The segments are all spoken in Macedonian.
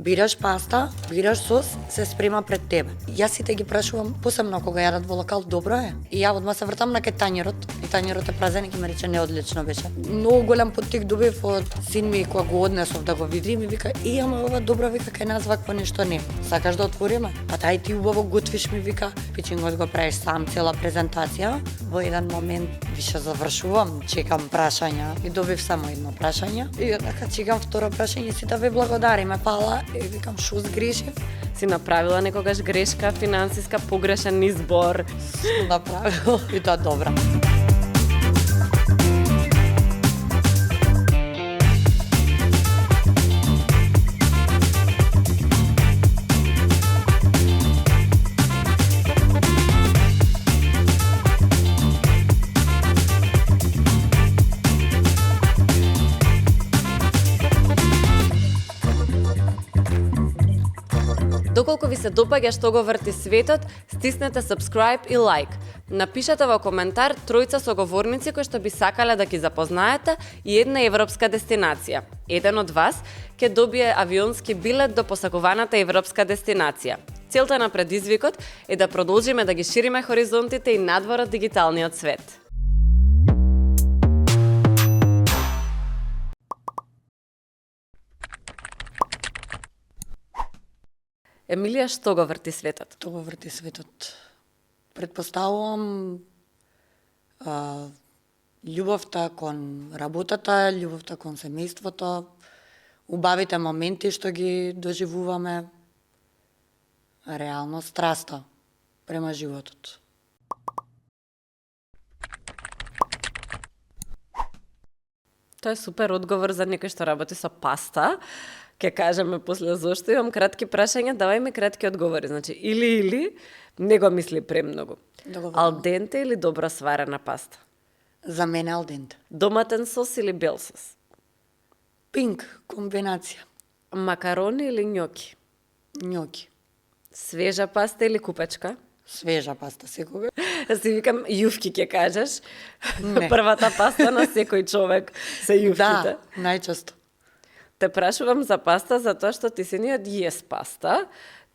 Бираш паста, бираш сос, се спрема пред тебе. Јас сите ги прашувам, посебно кога јадат во локал, добро е? И ја одма се вртам на кај тањерот, и тањерот е празен и ме рече неодлично беше. Многу голем поттик добив од син ми кога го однесов да го види, ми вика, ама ова добро, вика, кај нас вакво нешто не. Сакаш да отвориме? Па тај ти убаво готвиш, ми вика, пичингот го правиш сам, цела презентација. Во еден момент више завршувам, чекам прашања и добив само едно прашање. И така чекам второ прашање, сите ви благодариме, фала. И викам, шо сгрешив? Си направила некогаш грешка, финансиска, погрешен избор? Што направила и тоа добра. Доколку ви се допаѓа што го врти светот, стиснете subscribe и like. Напишете во коментар тројца соговорници кои што би сакале да ги запознаете и една европска дестинација. Еден од вас ќе добие авионски билет до посакуваната европска дестинација. Целта на предизвикот е да продолжиме да ги шириме хоризонтите и надвор од дигиталниот свет. Емилија, што го врти светот? Тоа го врти светот. Предпоставувам љубовта кон работата, љубовта кон семејството, убавите моменти што ги доживуваме, реално страста према животот. Тоа е супер одговор за некој што работи со паста. Ке кажеме после зошто имам кратки прашања, давај ми кратки одговори. Значи, или, не го мисли премногу. Алденте или добро сварена паста? За мене алденте. Доматен сос или бел сос? Пинк, комбинација. Макарони или њоки? Њоки. Свежа паста или купечка? Свежа паста секогаш. Си викам, јуфки ќе кажеш. Не. Првата паста на секој човек се јуфките. Да, најчесто. Те прашувам за паста затоа што ти синиот јес паста.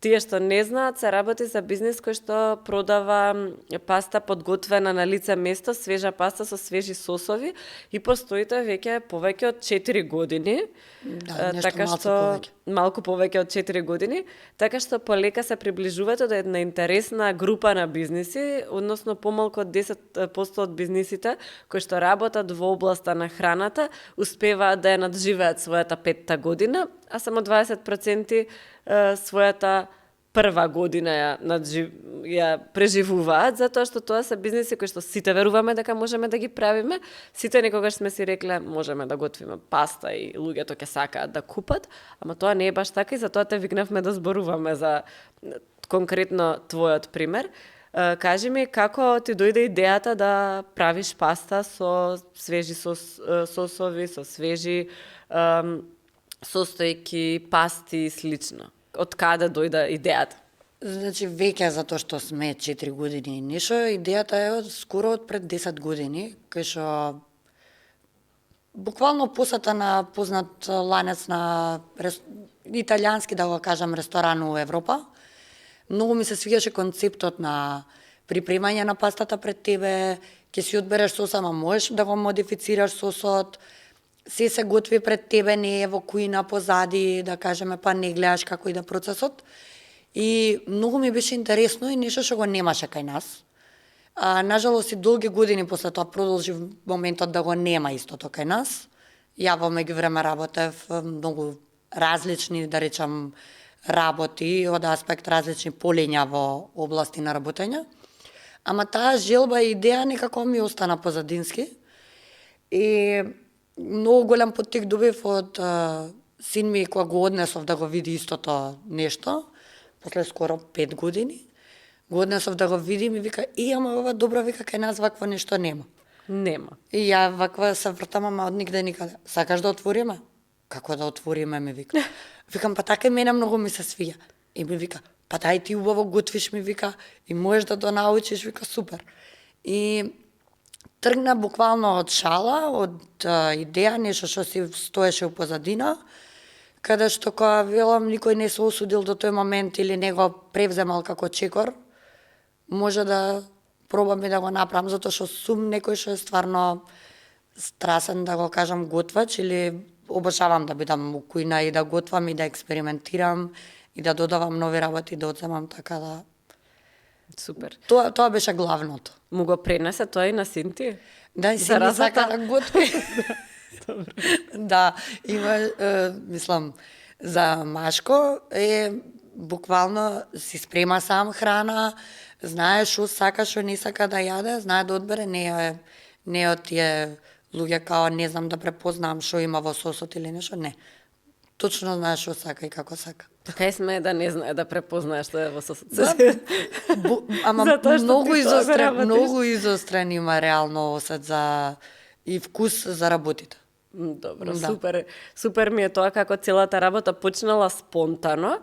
Тие што не знаат, се работи за бизнис кој што продава паста подготвена на лице место, свежа паста со свежи сосови и постои тоа веќе повеќе од 4 години. Да, нешто така малку што повеќе. малку повеќе од 4 години, така што полека се приближувате до една интересна група на бизниси, односно помалку од 10% од бизнисите кои што работат во областа на храната, успеваат да ја надживеат својата 5-та година, а само 20% својата прва година ја преживуваат, затоа што тоа се бизниси кои што сите веруваме дека можеме да ги правиме. Сите некогаш сме си рекле можеме да готвиме паста и луѓето ќе сакаат да купат, ама тоа не е баш така и затоа те викнавме да зборуваме за конкретно твојот пример. Кажи ми како ти дојде идејата да правиш паста со свежи сосови, со свежи состојки, пасти и слично. Од каде дојде идејата? Значи, веќе затоа што сме 4 години и нешто, идејата е скоро од пред 10 години, кај што буквално посета на познат ланец на италијански, да го кажам, ресторан у Европа. Многу ми се свигаше концептот на припремање на пастата пред тебе, ќе си одбереш соса, ама можеш да го модифицираш сосот, се готви пред тебе, не е во кујна позади, да кажеме, па не гледаш како иде процесот. И многу ми беше интересно и нешто што го немаше кај нас. Нажалост и долги години после тоа продолжи моментот да го нема истото кај нас. Ја во меѓувреме работев многу различни, да речам, работи од аспект различни полиња во области на работење. Ама таа желба и идеја некако ми остана позадински. И многу голем поттик добив од син ми кога го однесов да го види истото нешто, после скоро 5 години. Го однесов да го види и ми вика, ама ова добро, вика, кај нас вакво нешто нема. Нема. И ја ваква се вртам, ама од нигде никаде. Сакаш да отвориме? Како да отвориме, ми вика. Викам, па така и мене многу ми се свија. И ми вика, па тај ти убаво готвиш, ми вика, и можеш да научиш, вика, супер. И тргна буквално од шала, од идеја, нешто што си стоеше у позадина, каде што кога велам никој не се осудил до тој момент или не го превземал како чекор, може да пробам и да го направам, затоа што сум некој што е стварно страсен, да го кажам, готвач, или обожавам да бидам у кујна и да готвам и да експериментирам и да додавам нови работи, да одземам, така да... Супер. Тоа беше главното. Му го пренесе тоа и на син ти? Да, и син ми сака да готви. Да, има, мислам, за Машко е буквално си спрема сам храна, знае што сака, што не сака да јаде, знае да одбере, не е од тие луѓе као не знам да препознам што има во сосот или нешто, не. Точно знае што сака и како сака. Кај сме да не знае да препознае што е во сосот. Ама Затоа што многу ти тоа го изострен, работиш. многу изострен има реално осет за и вкус за работите. Добро, Да. супер ми е тоа како целата работа почнала спонтано,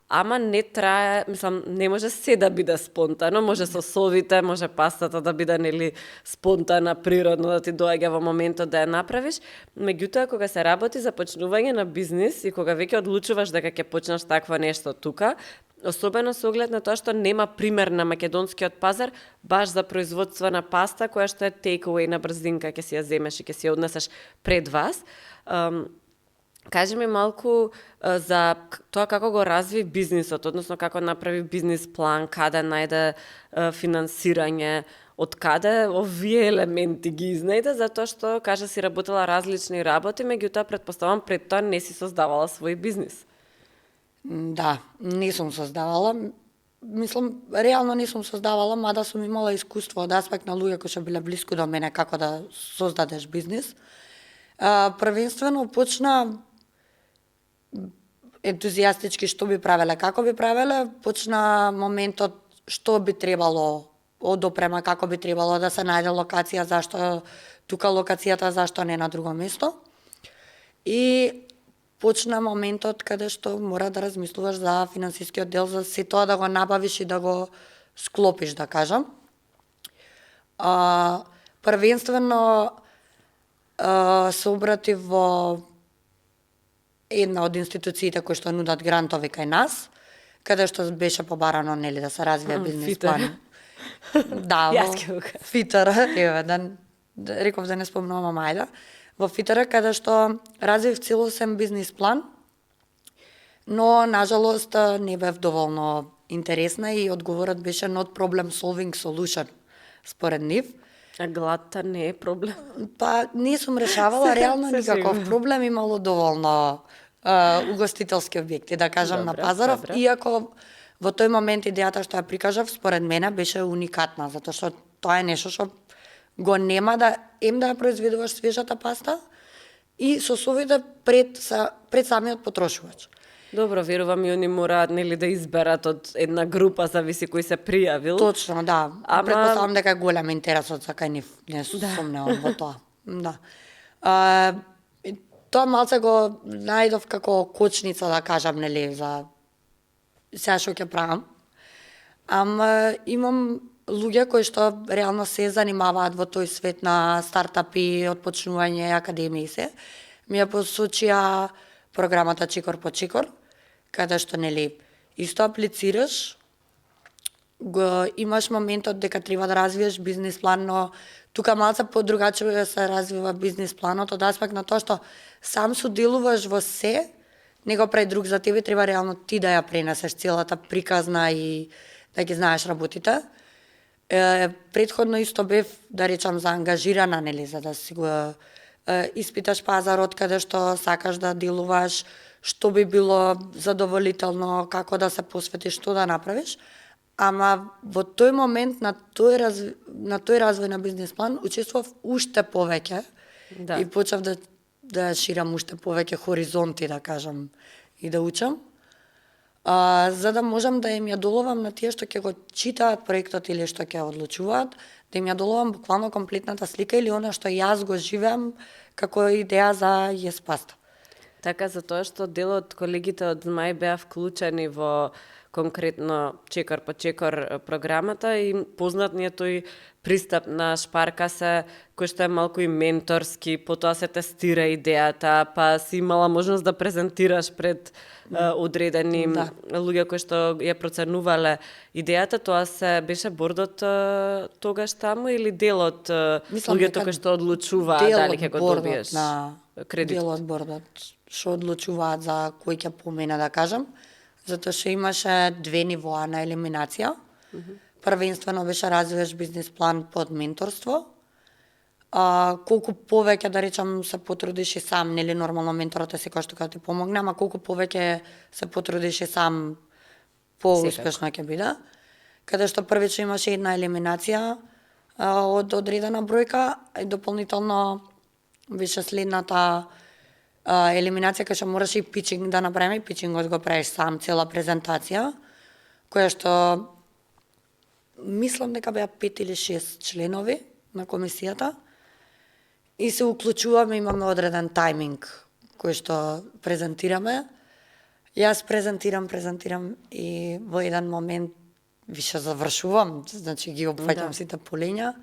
ама не трае, мислам, не може се да биде спонтано, може сосовите, може пастата да биде нели спонтана, природно да ти доаѓа во моментот да ја направиш. Меѓутоа кога се работи за почнување на бизнис и кога веќе одлучуваш дека ќе почнеш такво нешто тука, особено со оглед на тоа што нема пример на македонскиот пазар баш за производство на паста која што е take away на брзинка, ќе си ја земеш и ќе си ја однесеш пред вас. Кажи ми малку за тоа како го разви бизнисот, односно како направи бизнис план, каде најде финансирање, од каде овие елементи ги изнајде, затоа што, кажа, си работела различни работи, меѓутоа претпоставам пред тоа не си создавала свој бизнис. Да, не сум создавала. Мислам, реално не сум создавала, мада сум имала искуство од аспект на луѓе кои што биле блиску до мене како да создадеш бизнис. Првенствено почна ентузијастички што би правеле, како би правеле, почна моментот што би требало од опрема, како би требало да се најде локација, зашто тука локацијата, зашто не на друго место. И почна моментот каде што мора да размислуваш за финансискиот дел, за се тоа да го набавиш и да го склопиш, да кажам. Првенствено се обратив во една од институциите кои што нудат грантови кај нас, каде што беше побарано нели да се развие бизнис план. Да, Јас ќе го кажам. Фитера, еве, реков да не спомнувам, ама ајде. Во Фитера, каде што развив целосен бизнис план, но, нажалост, не бев доволно интересна и одговорот беше not problem solving solution, според нив. А гладта не е проблем. Па, не сум решавала реално се никаков шегувам. проблем, имало доволно угостителски објекти, да кажам, на Добре, пазаров, добре. иако во тој момент идејата што ја прикажав, според мене беше уникатна, затоа што тоа е нешто што го нема да да ја произведуваш свежата паста и сосовите пред самиот потрошувач. Добро, верувам и они мораат нели да изберат од една група, зависи кој се пријавил. Точно, да. Ама- Претпоставам дека е голем интересот за кај нив, не сумневам во тоа. Да. И тоа малце го најдов како кочница, да кажам, нели, за сега што ќе правам. Ама имам луѓе кои што реално се занимаваат во тој свет на стартапи, отпочнување, академии и се. Ми ја посочија програмата Чикор по Чикор, каде што нели исто аплицираш, го имаш моментот дека треба да развиеш бизнис план, но тука малце подругаче се развива бизнис планот од аспект на тоа што сам соделуваш во се, него прави друг за тебе, треба реално ти да ја пренесеш целата приказна и да ги знаеш работите. Претходно исто бев, да речам, заангажирана, нели, за да си го испиташ пазарот каде што сакаш да делуваш, што би било задоволително, како да се посветиш, што да направиш. Ама во тој момент на тој развој на бизнис план учествував уште повеќе Да. и почнав да ширам уште повеќе хоризонти, да кажам, и да учам. За да можам да им ја доловам на тие што ќе го читаат проектот или што ќе одлучуваат, да им ја доловам буквално комплетната слика или она што јас го живеам како идеја за jes паста. Така, затоа што дел од колегите од Змај беа вклучени во конкретно чекор по чекор програмата и познат ни е тој пристап на Шпаркаса, кој што е малку и менторски, потоа се тестира идејата, па си имала можност да презентираш пред одредени луѓе кои што ја проценувале идејата, тоа се беше бордот тогаш таму или дел од луѓето кои што одлучуваат дали ќе го добиеш кредит? Дел од бордот што одлучуваат за кој ќе помена, да кажам, затоа што имаше две нивоа на елиминација. Првенствено беше развиваш бизнис план под менторство. Колку повеќе, да речам, се потрудиш и сам, нели нормално менторот е секој што ќе ти помогне, ама колку повеќе се потрудиш и сам, поуспешно ќе биде. Каде што првично имаше една елиминација од одредена бројка и дополнително беше следната елиминација кај што мораше и пичинг да направиме, и пичингот го правиш сам, цела презентација, која што мислам дека беа 5 или 6 членови на комисијата и се уклучуваме, имаме одреден тајминг кој што презентираме. Јас презентирам и во еден момент више завршувам, значи ги опфаќам сите полења,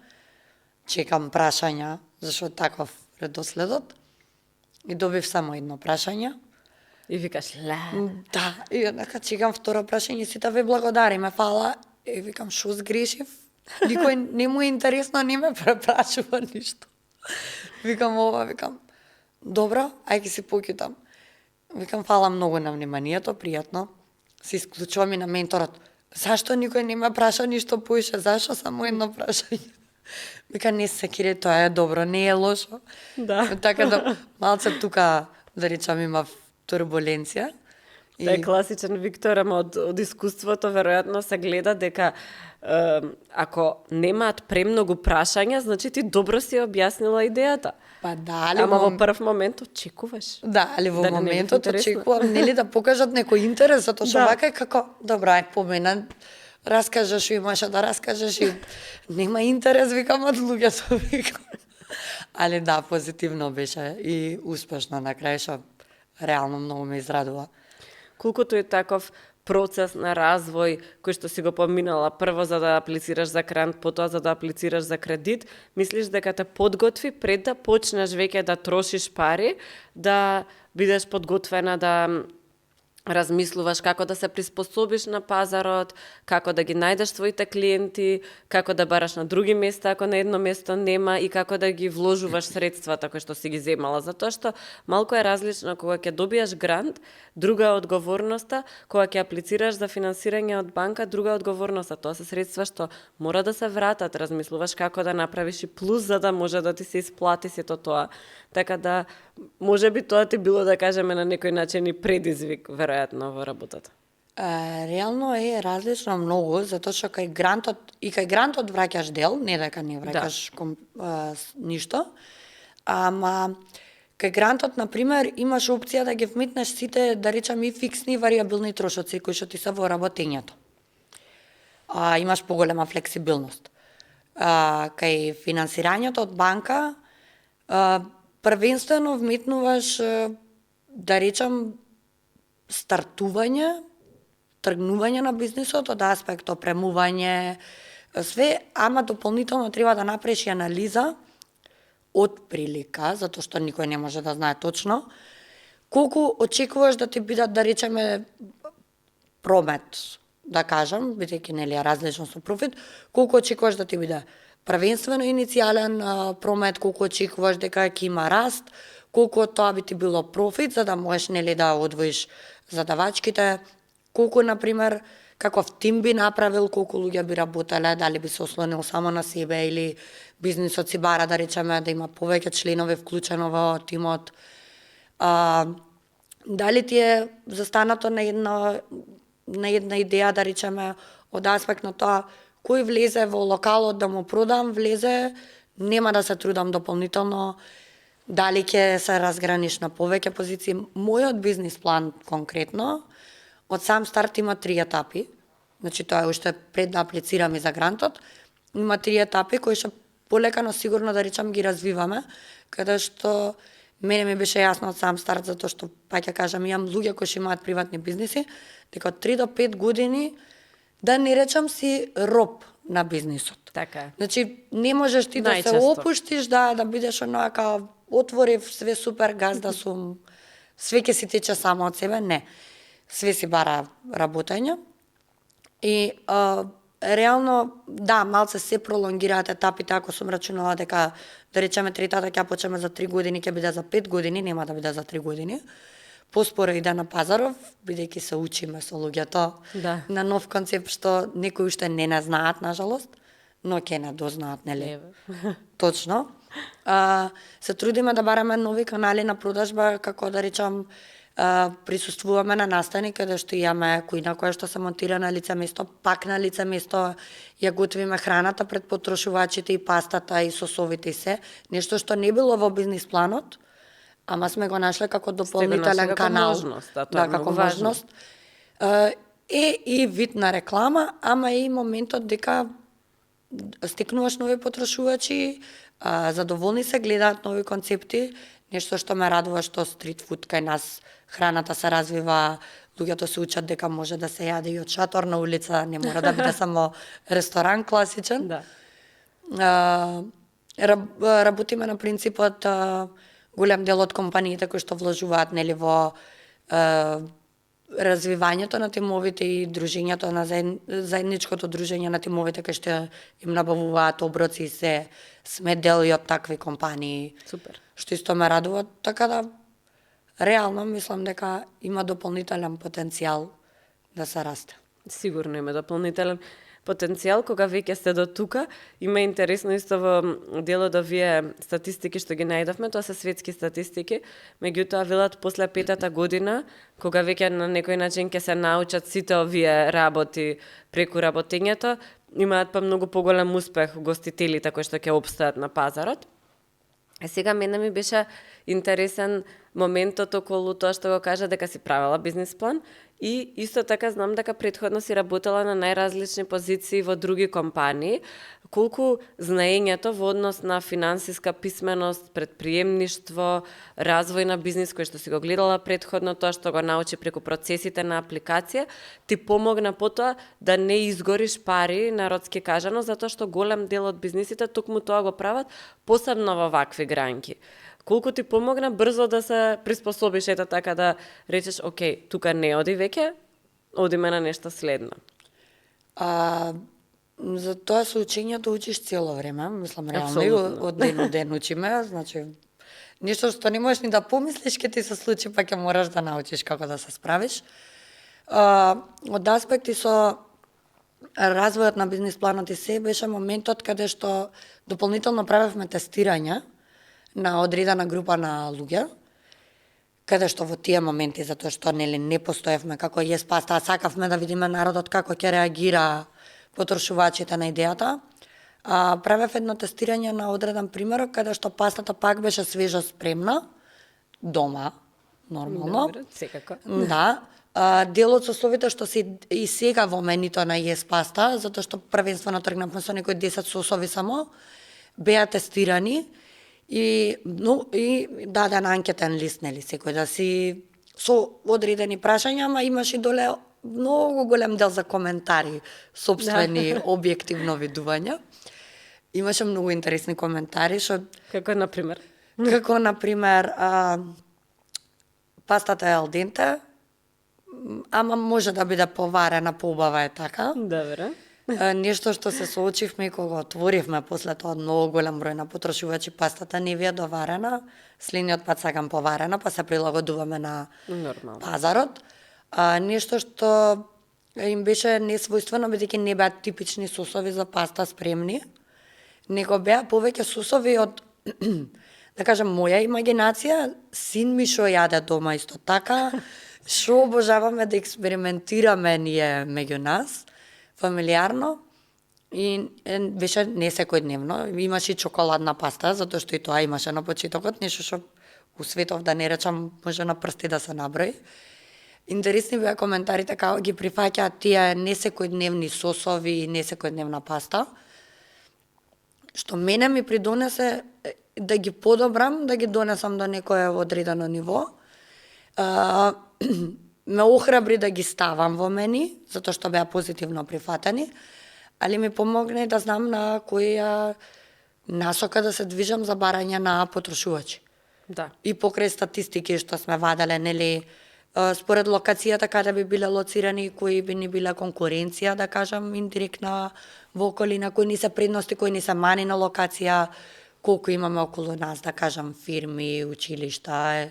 чекам прашања, зашто таков редоследот. И добив само едно прашање. И викаш, Да, и однака чекам второ прашање, сите ви благодариме, фала. И викам, шо сгрешив? Никој не му е интересно, не ме препрашува ништо. Викам добро, ајде си покитам. Викам, фала многу на вниманието, пријатно. Се исклучувам и на менторот. Зашто никој не ме праша ништо поише? Зашто само едно прашање? Вика, не се кире, тоа е добро, не е лошо. Да. Така да, малце тука, да речам, има турбуленција. Тоа е класичен Виктор, ама од искуството веројатно се гледа дека ако немаат премногу прашања, значи ти добро си објаснила идејата. Па да, али ама во прв момент очекуваш. Да, али во да моментот очекувам, нели да покажат некој интерес, затоа што вака е како, добро, ај помена, раскажеш, имаше да раскажеш и нема интерес, викам од луѓето, викам. Али да, позитивно беше и успешно на крај, што реално многу ме израдува. Колкото е таков процес на развој кој што си го поминала прво за да аплицираш за грант, потоа за да аплицираш за кредит, мислиш дека те подготви пред да почнеш веќе да трошиш пари, да бидеш подготвена да размислуваш како да се приспособиш на пазарот, како да ги најдеш своите клиенти, како да бараш на други места ако на едно место нема и како да ги вложуваш средствата кои што си ги земала. Затоа што малку е различно кога ќе добиеш грант, друга е одговорноста, кога ќе аплицираш за финансирање од банка, друга е одговорноста. Тоа се средства што мора да се вратат, размислуваш како да направиш и плюс за да може да ти се исплати сето тоа. Така да може би тоа ти било, да кажеме, на некој начин и предизвик, веројатно, во работата. Реално е различно многу, затоа што кај грантот враќаш дел, не дека не враќаш ништо, ама кај грантот, например, имаш опција да ги вметнеш сите, да речам, и фиксни и вариабилни трошоци кои што ти се во работењето. Имаш поголема флексибилност. Кај финансирањето од банка, првенствено вметнуваш, да речам, стартување, тргнување на бизнисот од аспект опремување, све, ама дополнително треба да направиш и анализа од прилика, затоа што никој не може да знае точно, колку очекуваш да ти бидат, да речеме, промет, да кажам, бидејќи нели е различно со профит, колку очекуваш да ти биде првенствено иницијален промет, колку очекуваш дека ќе има раст, колку од тоа би ти било профит, за да можеш нели да одвоиш задавачките, колку, например, каков тим би направил, колку луѓе би работеле, дали би се ослонил само на себе или бизнисот си бара, да речеме, да има повеќе членови вклучено во тимот. Дали ти е застанато на една идеја, да речеме, од аспект на тоа, кој влезе во локалот да му продам, влезе, нема да се трудам дополнително, дали ќе се разграниш на повеќе позиции. Мојот бизнис план конкретно, од сам старт има 3 етапи, значи тоа е уште пред да аплицирам и за грантот, има 3 етапи кои што полека, но сигурно, да речам, ги развиваме, каде што Мене ми беше јасно од сам старт, затоа што, па ќе кажам, имам луѓе кои што имаат приватни бизниси, дека од 3 до 5 години, да не речам си роб на бизнисот. Така е. Значи, не можеш ти да се Најчесто. опуштиш, да бидеш онака, отворив, све супер, газда сум, све ќе си тече само од себе, не. Све си бара работење. И реално, да, малце се пролонгираат етапите, ако сум рачунала дека, да речеме, третата ќе почнеме за 3 години, ќе биде за 5 години, нема да биде за 3 години. Поспоро иде на пазаров, бидејќи се учиме со луѓето Да. на нов концепт што некои уште не знаат, нажалост, но ќе не дознаат, нели? Еве. Точно. Се трудиме да бараме нови канали на продажба, како да речам, присуствуваме на настани каде што имаме кујна која што се монтира на лице место, пак на лице место ја готвиме храната пред потрошувачите и пастата и сосовите и се, нешто што не било во бизнис планот, ама сме го нашле како дополнителен како канал. можност, да, тоа е како многу важно. можност. Е и вид на реклама, ама и моментот дека стекнуваш нови потрошувачи, задоволни се, гледаат нови концепти, нешто што ме радува што стрит фуд кај нас храната се развива, луѓето се учат дека може да се јаде и од шатор на улица, не мора да биде само ресторан класичен. Да. Работиме на принципот голем дел од компаниите кои што вложуваат нели во развивањето на тимовите и дружењето на заедничкото дружење на тимовите кои што им набавуваат оброци и се, сме дел и од такви компании. Супер. Што исто ме радува, така да реално мислам дека има дополнителен потенцијал да се расте. Сигурно има дополнителен потенцијал кога веќе сте до тука. Има интересно исто во делот овие статистики што ги најдовме, тоа се светски статистики, меѓутоа велат после 5-та година, кога веќе на некој начин ќе се научат сите овие работи преку работењето, имаат па многу поголем успех гостителите кои што ќе опстаат на пазарот. Сега мене ми беше интересен моментот околу тоа што го кажа дека си правела бизнис план и исто така знам дека претходно си работела на најразлични позиции во други компании. Колку знаењето во однос на финансиска писменост, предприемништво, развој на бизнис кој што си го гледала претходно, тоа што го научи преку процесите на апликација, ти помогна потоа да не изгориш пари, народски кажано, затоа што голем дел од бизнисите токму тоа го прават, посебно во вакви гранки. Колку ти помогна брзо да се приспособиш, ето така да речеш, окей, тука не оди веќе, одиме на нешто следно. За тоа со учењето учиш цело време, мислам реално и од ден до ден учиме, значи нешто што не можеш ни да помислиш ќе ти се случи, па ќе мораш да научиш како да се справиш. Од аспекти со развојот на бизнис планот и се беше моментот каде што дополнително правевме тестирање на одредена група на луѓе, каде што во тие моменти, затоа што не постоевме како jes pasta, сакавме да видиме народот како ќе реагира потрошувачите на идејата. Правев едно тестирање на одреден примерок, каде што пастата пак беше свежо спремна, дома, нормално. Добре, секако. Да. Дел од сосовите што се и сега во менито на jes pasta, затоа што првенствено тргнавме со некои 10 сосови само, беа тестирани и даден анкетен лист, нели, секој да си со одредени прашања, ама имаш и доле многу голем дел за коментари, собствени, објективно видувања. Имаше многу интересни коментари, што Како например? како например пастата е ал денте, ама може да биде поварена поубава е така. Добре. Нешто што се соочивме и кога отворивме после тоа многу голем број на потрошувачи, пастата не ви е доварена, следниот пат сакам поварена, па се прилагодуваме на Нормално. пазарот. Нешто што им беше несвојствено, бидејќи не беа типични сосови за паста спремни, него беа повеќе сосови од, да кажем, моја имагинација, син ми шо јаде дома исто така, шо обожаваме да експериментираме ние меѓу нас, фамилиарно, и беше не секојдневно. Имаше и чоколадна паста, затоа што и тоа имаше на почетокот, нешто што у светов, да не речам, може на прсти да се наброи. Интересни беа коментарите како ги прифаќаат тие несекојдневни сосови и несекојдневна паста. што мене ми придонесе да ги подобрам, да ги донесам до некое одредено ниво. Ме охрабри да ги ставам во мене, затоа што беа позитивно прифатени, али ми помогне да знам на која насока да се движам за барање на потрошувачи. Да. И покрај статистики што сме ваделе, нели, според локацијата каде би биле лоцирани, кои би ни биле конкуренција, да кажам, индиректна во околина, кои ни се предности, кои ни се мани на локација, колку имаме околу нас, да кажам, фирми, училишта.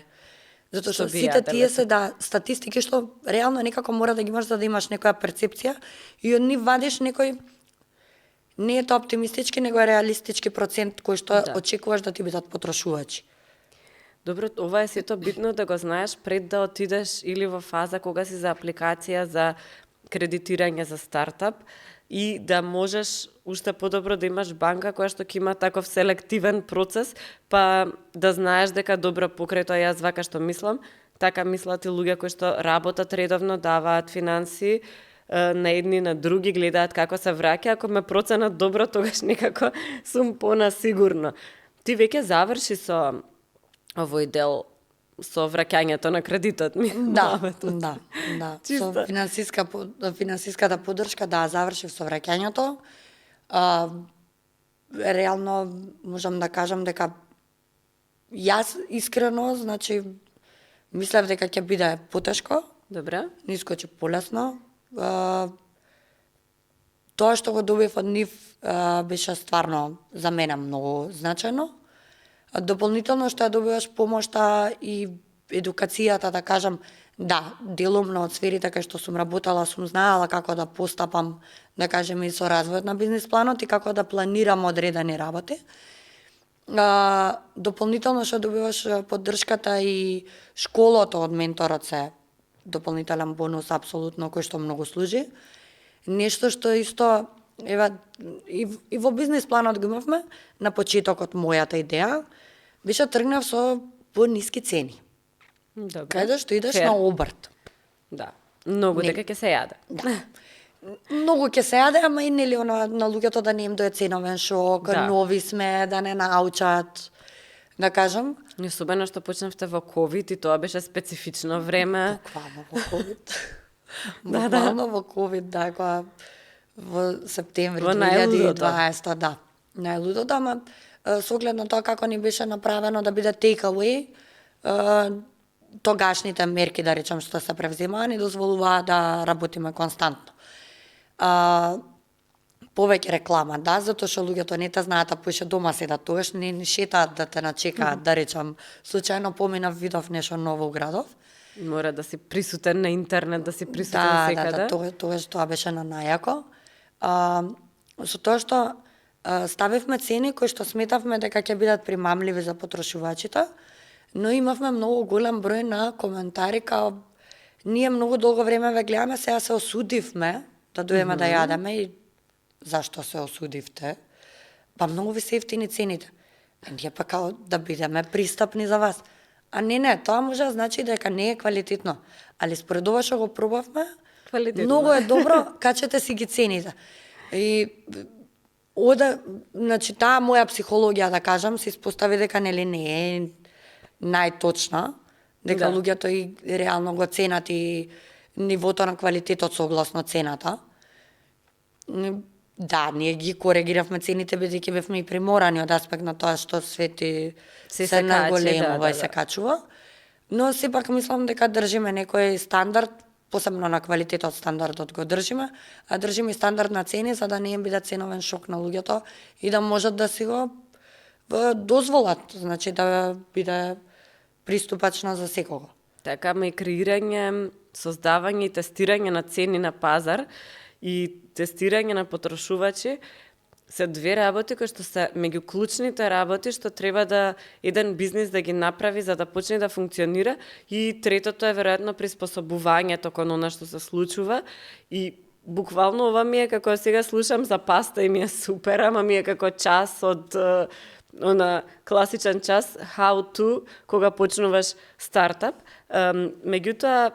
Затоа што Што би сите јаделе тие се статистики што реално некако мора да ги имаш за да имаш некоја перцепција и од нив вадиш некој не е тоа оптимистички, него е реалистички процент кој што очекуваш да ти бидат потрошувачи. Добро, ова е сето битно да го знаеш пред да отидеш или во фаза кога си за апликација за кредитирање за стартап и да можеш уште подобро да имаш банка која што ќе има таков селективен процес, па да знаеш дека добро покрај тоа јас вака што мислам, така мислат и луѓе кои што работат редовно, даваат финанси, на едни на други гледаат како се враќа, ако ме проценат добро, тогаш некако сум понасигурно. Ти веќе заврши со овој дел со враќањето на кредитот ми. Да. Чисто. Со финансиската поддршка, да, завршив со враќањето. Реално можам да кажам дека јас искрено, значи, мислев дека ќе биде потешко, Добре. не искочи полесно. Тоа што го добив од нив беше стварно за мене многу значајно. Дополнително што ја добиваш помошта и едукацијата, да кажам, да, делумно од сферите кај што сум работела, сум знаела како да постапам, да кажем, и со развојот на бизнис планот и како да планирам одредени работи. Дополнително што добиваш поддршката и школото од менторот се дополнителен бонус апсолутно кој што многу служи. Нешто што исто еве и во бизнис планот го имавме на почетокот мојата идеја беше тргнав со пониски цени. Добре. Каде што идеш Фер. на обрт. Да. Многу Не. дека ќе се јаде. Да. Многу ќе се јаде, ама и нели на луѓето да не им дое ценовен шок, Да. нови сме, да не научат, да кажам. И особено што почнавте во ковид и тоа беше специфично време. Буквално во ковид. Да, Буквално во ковид, да, кога во септември Во најлудото. 2020, да. Најлудото, ама со оглед на тоа како ни беше направено да биде take away, тогашните мерки, да речам, што се превземаа, ни дозволуваа да работиме константно. Повеќе реклама, да, затоа што луѓето не те знаат, а поише дома седат, тогаш не шетаат да те начекаат, да речам, случајно поминав, видов нешто ново у градов. Мора да си присутен на интернет, да си присутен секаде. Тогаш тоа беше на најако. Со тоа што ставивме цени кои што сметавме дека ќе бидат примамливи за потрошувачите, но имавме многу голем број на коментари као ние многу долго време ве гледаме, сега се осудивме да доеме да јадеме и зашто се осудивте? Па многу ви се ефтини цените. Ние па као да бидеме пристапни за вас. А не, тоа може да значи дека не е квалитетно. Али според ова што го пробавме, Квалитетно. многу е добро, качете си ги цените. И значи таа моја психологија, да кажам, се испостави дека нели не е најточна, дека Да. луѓето и реално го ценат и нивото на квалитетот согласно цената. Да, ние ги коригиравме цените бидејќи бевме и приморани од аспект на тоа што свети Се се качи, наголемува да, и се качува. Но сепак мислам дека држиме некој стандард, посебно на квалитетот стандардот го држиме, а држиме и стандард на цени за да не им биде ценовен шок на луѓето и да можат да си го дозволат, значи да биде приступачно за секого. Така, ме креирање, создавање и тестирање на цени на пазар и тестирање на потрошувачи се две работи кои што се меѓу клучните работи што треба да еден бизнис да ги направи за да почне да функционира и третото е веројатно приспособувањето кон она што се случува и буквално ова ми е како сега слушам за паста и ми е супер, ама ми е како час од она класичен час how to кога почнуваш стартап. Меѓутоа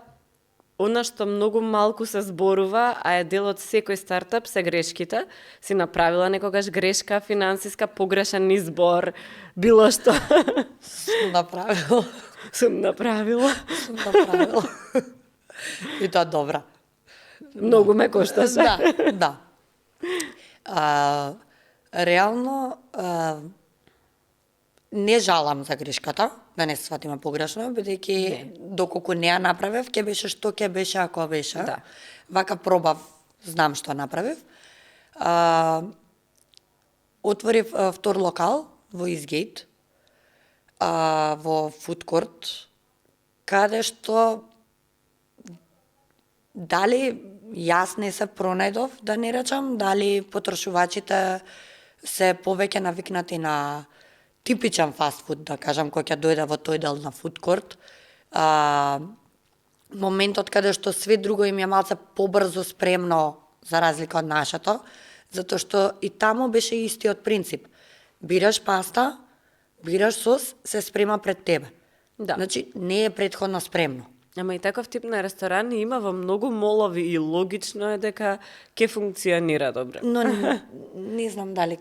Она што многу малку се зборува, а е дел од секој стартап, се грешките. Си направила некогаш грешка, финансиска, погрешен избор, било што. Сум направила. Сум направила. Сум направила. И тоа добра. Многу ме кошташе. Да, да. Реално, не жалам за грешката, да не се сватиме погрешно, бидејќи доколку не ја направев, ќе беше што ќе беше ако беше. Да. Вака пробав, знам што направив. Отворив втор локал во Изгейт, во фудкорт, каде што дали јас не се пронајдов, да не речам, дали потрошувачите се повеќе навикнати на типичен фастфуд, да кажам, кој ќе дојде во тој дел на фудкорт. Моментот каде што све друго им е малце побрзо спремно за разлика од нашето, затоа што и таму беше истиот принцип. Бираш паста, бираш сос, се спрема пред тебе. Да. Значи, не е претходно спремно. Ама и таков тип на ресторани има во многу молови и логично е дека ќе функционира добро. Но не знам дали,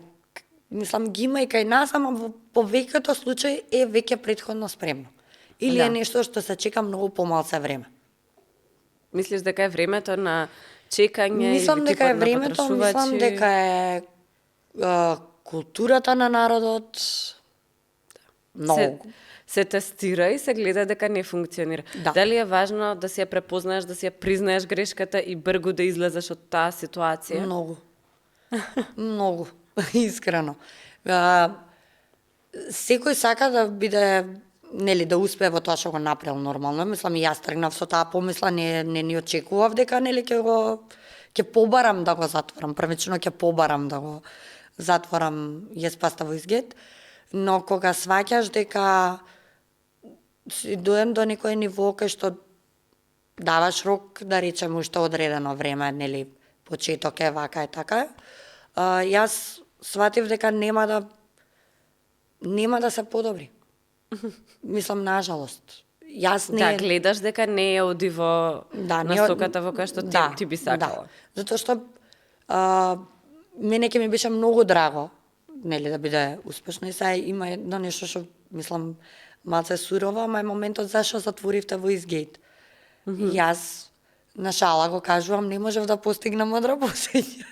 мислам, ги има и кај нас, ама во повеќето случаи е веќе претходно спремно. Или Да. е нешто што се чека многу помалце време. Мислиш дека е времето на чекање Мислам или дека е типот на времето, мислам потрошувачи? дека е културата на народот. Многу. се тестира и се гледа дека не функционира. Да. Дали е важно да си ја препознаеш, да си ја признаеш грешката и бргу да излезеш од таа ситуација? Многу. Многу. Искрено. Секој сака да биде, нели, да успее во тоа што го направил нормално. Мислам, и јас тргнав со таа помисла, не ни очекував дека, нели, ќе побарам да го затворам. Првично ќе побарам да го затворам Јес паста во Изгет. Но кога сваќаш дека си дојдем до некој ниво кај што даваш рок, да речеме, уште одредено време, нели, почеток е вака е така, јас сватив дека нема да се подобри. Мислам, нажалост. Јас не... Да, гледаш дека не е оди во насоката во која што ти би сакала. Да, затоа што мене ќе ми беше многу драго, нели, да биде успешно, и сега има едно нешто што, мислам, малце сурово, ама е моментот зашо затворивте во Изгейт. Јас на шала го кажувам, не можев да постигнам од работење.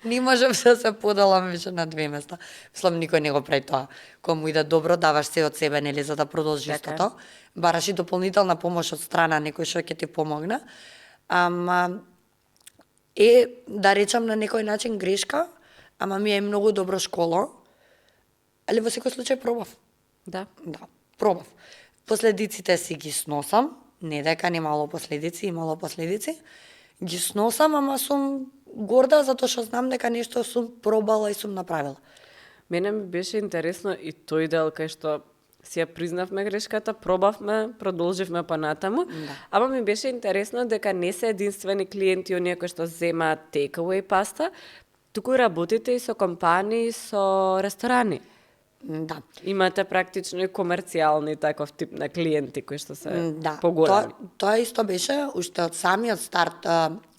Не можев да се подалам више на 2 места. Мислам, никој не го прави тоа. Кога му иде добро, даваш се од себе, нели, за да продолжи Така. истото. Бараш и дополнителна помош од страна некој што ќе ти помогне. Ама да речам на некој начин грешка, ама ми е многу добро школо. Али во секој случај пробав. Да. Да, пробав. Последиците си ги сносам, не дека немало последици, имало последици. Ги сносам, ама сум горда затоа што знам дека нешто сум пробала и сум направила. Мене ми беше интересно и тој дел кај што си ја признавме грешката, пробавме, продолживме понатаму, ама ми беше интересно дека не се единствени клиенти оние кои што земаат takeaway паста, туку работите и со компании, со ресторани. Да. Имате практично и комерцијални таков тип на клиенти кои што се Да, поголеми. тоа исто беше уште од самиот старт,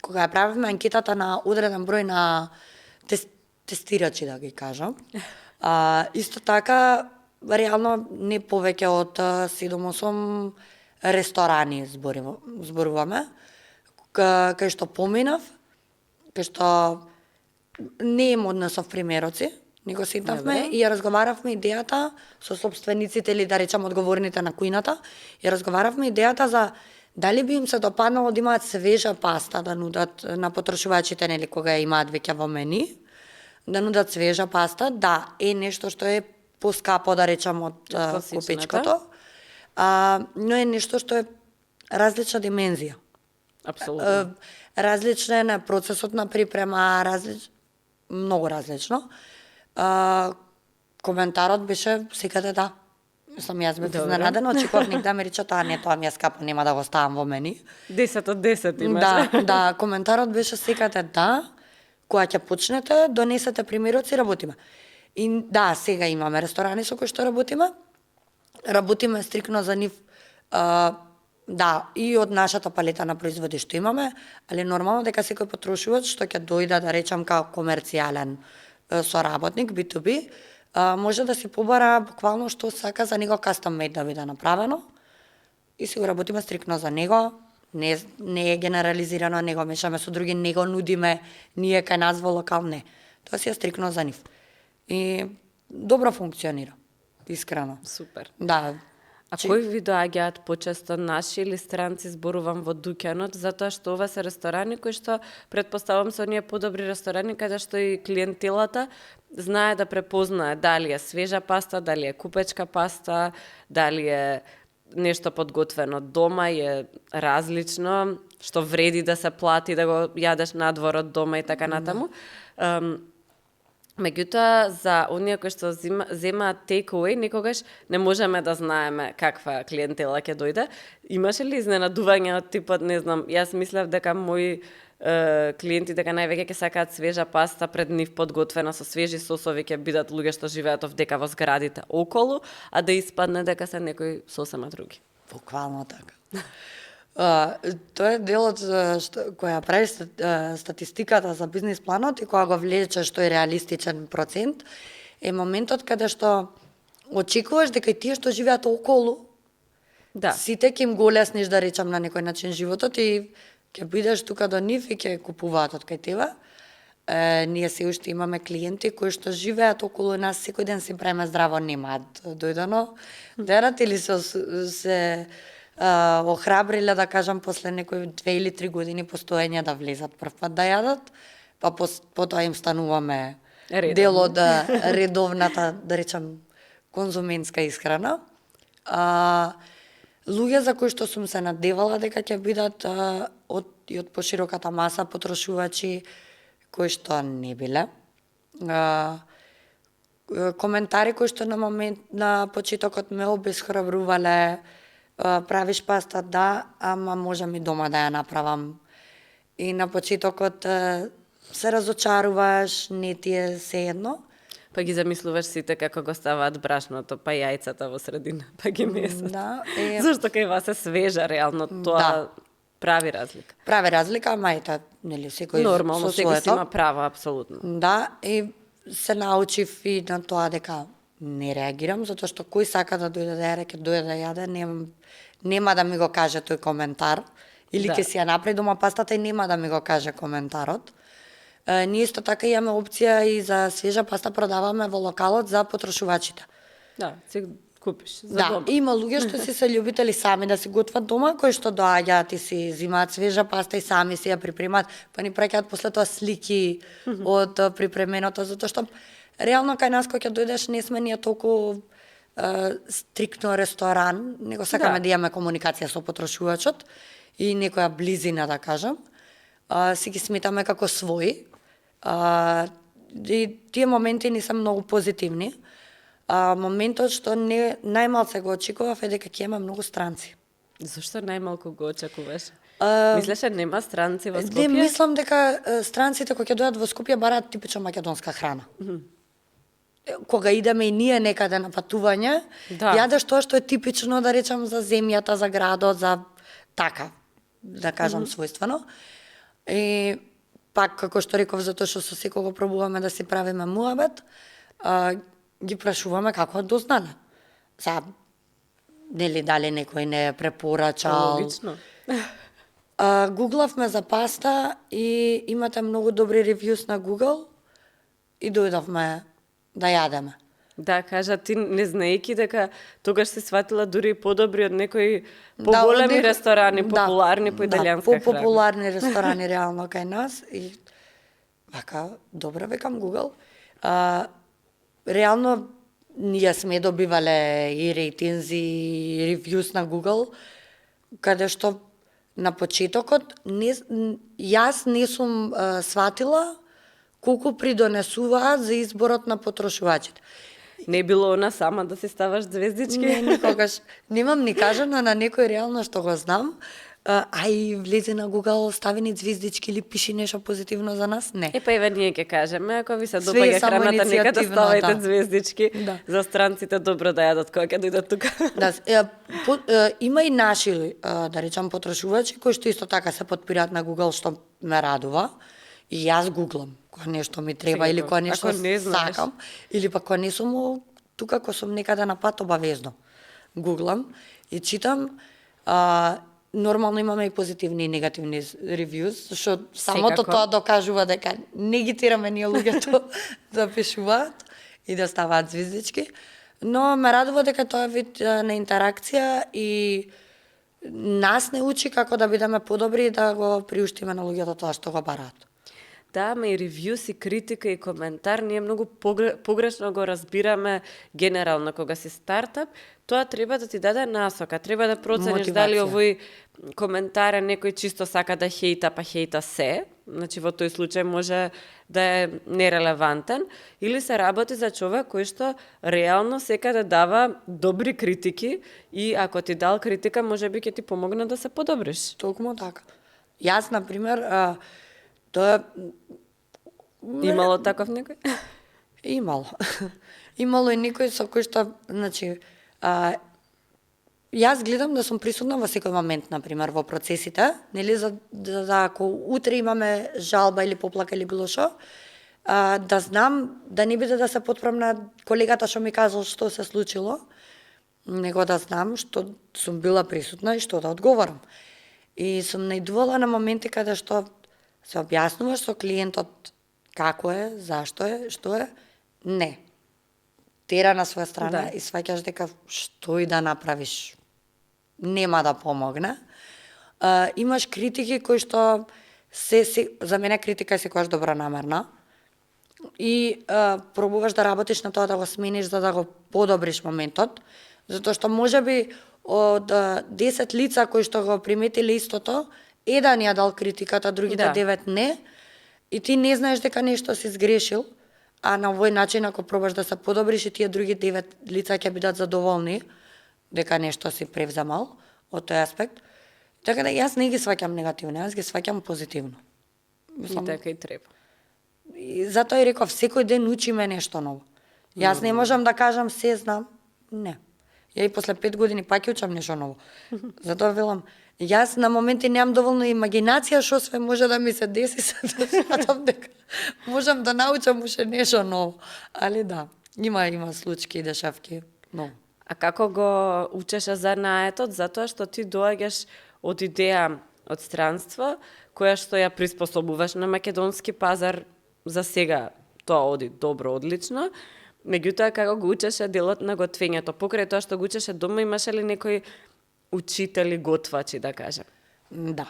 кога ја правевме анкетата на одреден број на тестирачи, да ги кажам. Исто така, реално не повеќе од 7-8 ресторани зборуваме, кај што поминав, кај што не им однесов примероци, него ситнавме Добре. и ја разговаравме идејата со собствениците или да речам одговорните на кујната, ја разговаравме идејата за дали би им се допаднало да имаат свежа паста да нудат на потрошувачите, нели, кога ја имаат веќе во мени, да нудат свежа паста, да, е нешто што е поскапо, да речам, од Класичната. купечкото, но е нешто што е различна димензија. Апсолутно. Различен е процесот на припрема, многу различно. Коментарот беше секаде да. Мислам, јас бев Добре. изненадена, очекував нек да ме рече тоа не, тоа ми е скапо, нема да го ставам во мени. 10 од 10 имаш. Да, коментарот беше секаде да, кога ќе почнете, донесете примероци, работиме. И да, сега имаме ресторани со кои што работиме. Работиме стрикно за нив Да, и од нашата палета на производи што имаме, али нормално дека секој потрошувач што ќе дојде, да речам, као комерцијален соработник, B2B, може да си побара буквално што сака за него custom made да биде направено и си го работиме стрикно за него, не е генерализирано, не го мешаме со други, не го нудиме ние кај нас во локал, не. Тоа си е стрикно за нив. И добро функционира, искрено. Супер. Да. А кои ви доаѓаат почесто, наши или странци, зборувам во дуќанот, затоа што ова се ресторани кои што претпоставам се оние подобри ресторани каде што и клиентелата знае да препознае дали е свежа паста, дали е купечка паста, дали е нешто подготвено дома, е различно, што вреди да се плати да го јадеш надвор од дома и така натаму. Меѓутоа, за оние кои што земаат take-away, никогаш не можеме да знаеме каква клиентела ќе дојде. Имаше ли изненадување од типот, не знам, јас мислев дека мои клиенти дека највеќе ќе сакаат свежа паста пред нив подготвена со свежи сосови, ќе бидат луѓе што живеат овдека во зградите околу, а да испадне дека се некои сосема други. Буквално така. Тоа е делот која прави статистиката за бизнис планот и која го влече што е реалистичен процент, е моментот каде што очекуваш дека и тие што живеат околу, сите ќе им го олесниш, да речам, на некој начин животот и ќе бидеш тука до нив и ќе купуваат од кај тебе. Ние се уште имаме клиенти кои што живеат околу нас, секој ден си правиме здраво, немаат дојдено денат или се охрабриле, да кажам, после некои 2 или 3 години постоење да влезат прв пат да јадат, па потоа им стануваме дел од редовната, да речам, конзументска исхрана. Луѓе за кои што сум се надевала дека ќе бидат од пошироката маса потрошувачи кои што не биле. Коментари кои што на почетокот ме обесхрабрувале, правиш паста, да, ама можам и дома да ја направам. И на почетокот се разочаруваш, не ти е сеедно. Па ги замислуваш сите како го ставаат брашното, па јајцата во средина, па ги месат. Да, Зашто кај вас е свежа, реално, тоа прави разлика. Прави разлика, ама ета, нели, секој нормално, со секој си своето. има право, апсолутно. Да, и се научив и на тоа дека не реагирам, затоа што кој сака да дојде да јаде, ќе дојде да јаде, нема да ми го каже тој коментар, или ќе си ја направи дома пастата и нема да ми го каже коментарот. Ние исто така имаме опција и за свежа паста продаваме во локалот за потрошувачите. Да, си купиш за Да, дома. има луѓе што си се љубители сами да си готват дома, кои што доаѓаат и си зимаат свежа паста и сами си ја припремат, па ни праќаат после тоа слики од припременото, затоа што реално кај нас кога ќе дојдеш не сме ние толку стриктно ресторан, него сакаме да имаме комуникација со потрошувачот и некоја близина, да кажам. Си ги сметаме како своји. И тие моменти не се многу позитивни. Моментот што најмалце го очекував е дека ќе има многу странци. Зошто најмалку го очекуваш? Мислеше нема странци во Не, Скопје? мислам дека странците кои ќе дојдат во Скопје бараат типично македонска храна. Кога идеме и ние некаде на патување, јадеш тоа што е типично, да речам, за земјата, за градот, за така, да кажам, својствено. И пак, како што реков, затоа што со секого пробуваме да си правиме муабет, ги прашуваме како дознале. Нели дали некој не е препорачал. Логично. Гуглавме за паста и имате многу добри ревјус на Google и дојдовме да јадеме. Да, кажа ти, не знаејќи дека тогаш си сватила дури и подобри од некои поголеми ресторани, популарни по италијанска храна. Популарни ресторани реално кај нас и вака, добро викам Google. Реално ние сме добивале и рейтинзи и ревјус на Google, каде што на почетокот јас не сум сватила колку придонесуваат за изборот на потрошувачите. Не било она сама да си ставаш звездички? Не, никогаш. Немам ни кажано на некој реално што го знам. ај влезе на Google, стави ни звездички или пиши нешто позитивно за нас. Не. Па еве ние ќе кажеме, ако ви се Све е допаѓа само храната, нека да иницијативно, ставајте да. звездички Да. за странците добро да јадат кога ќе дојдат тука. Да, има и наши, да речам, потрошувачи кои што исто така се потпираат на Google, што ме радува. И јас гуглам кога нешто ми треба или Секако. кога нешто Ако не знаеш. сакам, или пак кога не сум тука, кога сум некаде на пат, обавезно гуглам и читам. Нормално имаме и позитивни и негативни ревјуз, што самото Секако. тоа докажува дека не ги тераме ние луѓето да пишуваат и да ставаат звездички, но ме радува дека тоа е вид на интеракција и нас не учи како да бидеме подобри и да го приуштиме на луѓето тоа што го бараат. Да, ама и ревјус и критика и коментар, ние многу погрешно го разбираме генерално кога си стартап, тоа треба да ти даде насока, треба да процениш дали Мотивација. овој коментар е некој чисто сака да хејта, па хејта се, значи во тој случај може да е нерелевантен, или се работи за човек кој што реално секаде дава добри критики и ако ти дал критика, можеби ќе ти помогне да се подобриш. Токму така. Јас, например, тоа Имало таков некој? имало. Имало и некој со кој што, значи, јас гледам да сум присутна во секој момент, например, во процесите, нели, за ако утре имаме жалба или поплака или било што, да знам, да не биде да се потпрам на колегата што ми кажал што се случило, него да знам што сум била присутна и што да одговорам. И сум наидувала на моменти каде што се објаснуваш со клиентот како е, зашто е, што е, не. Тера на своја страна Да. и сваќаш дека што и да направиш нема да помогне. Имаш критики кои што за мене критика е секогаш добронамерна и пробуваш да работиш на тоа да го смениш за да го подобриш моментот, затоа што можеби од 10 лица кои што го приметиле истото, еден ја дал критиката, другите Да. 9 не, и ти не знаеш дека нешто си сгрешил, а на овој начин ако пробаш да се подобриш и тие други 9 лица ќе бидат задоволни дека нешто си превземал од тој аспект. Така да јас не ги сваќам негативно, јас ги сваќам позитивно. И така и треба. И затоа и реков, секој ден учиме нешто ново. Јас не можам да кажам се знам, не. Ја и после 5 години пак ќе учам нешто ново. Затоа велам, јас на моменти немам доволно имагинација што све може да ми се деси, се да сматам дека можам да научам уште нешто ново. Али да, има случаи и дешавки, но А како го учеше занаетот? Затоа што ти доаѓаш од идеја од странство, која што ја приспособуваш на македонски пазар, за сега тоа оди добро, одлично. Меѓутоа, како го учеше делот на готвењето? Покрај тоа што го учеше дома, имаше ли некои учители, готвачи, да кажем? да.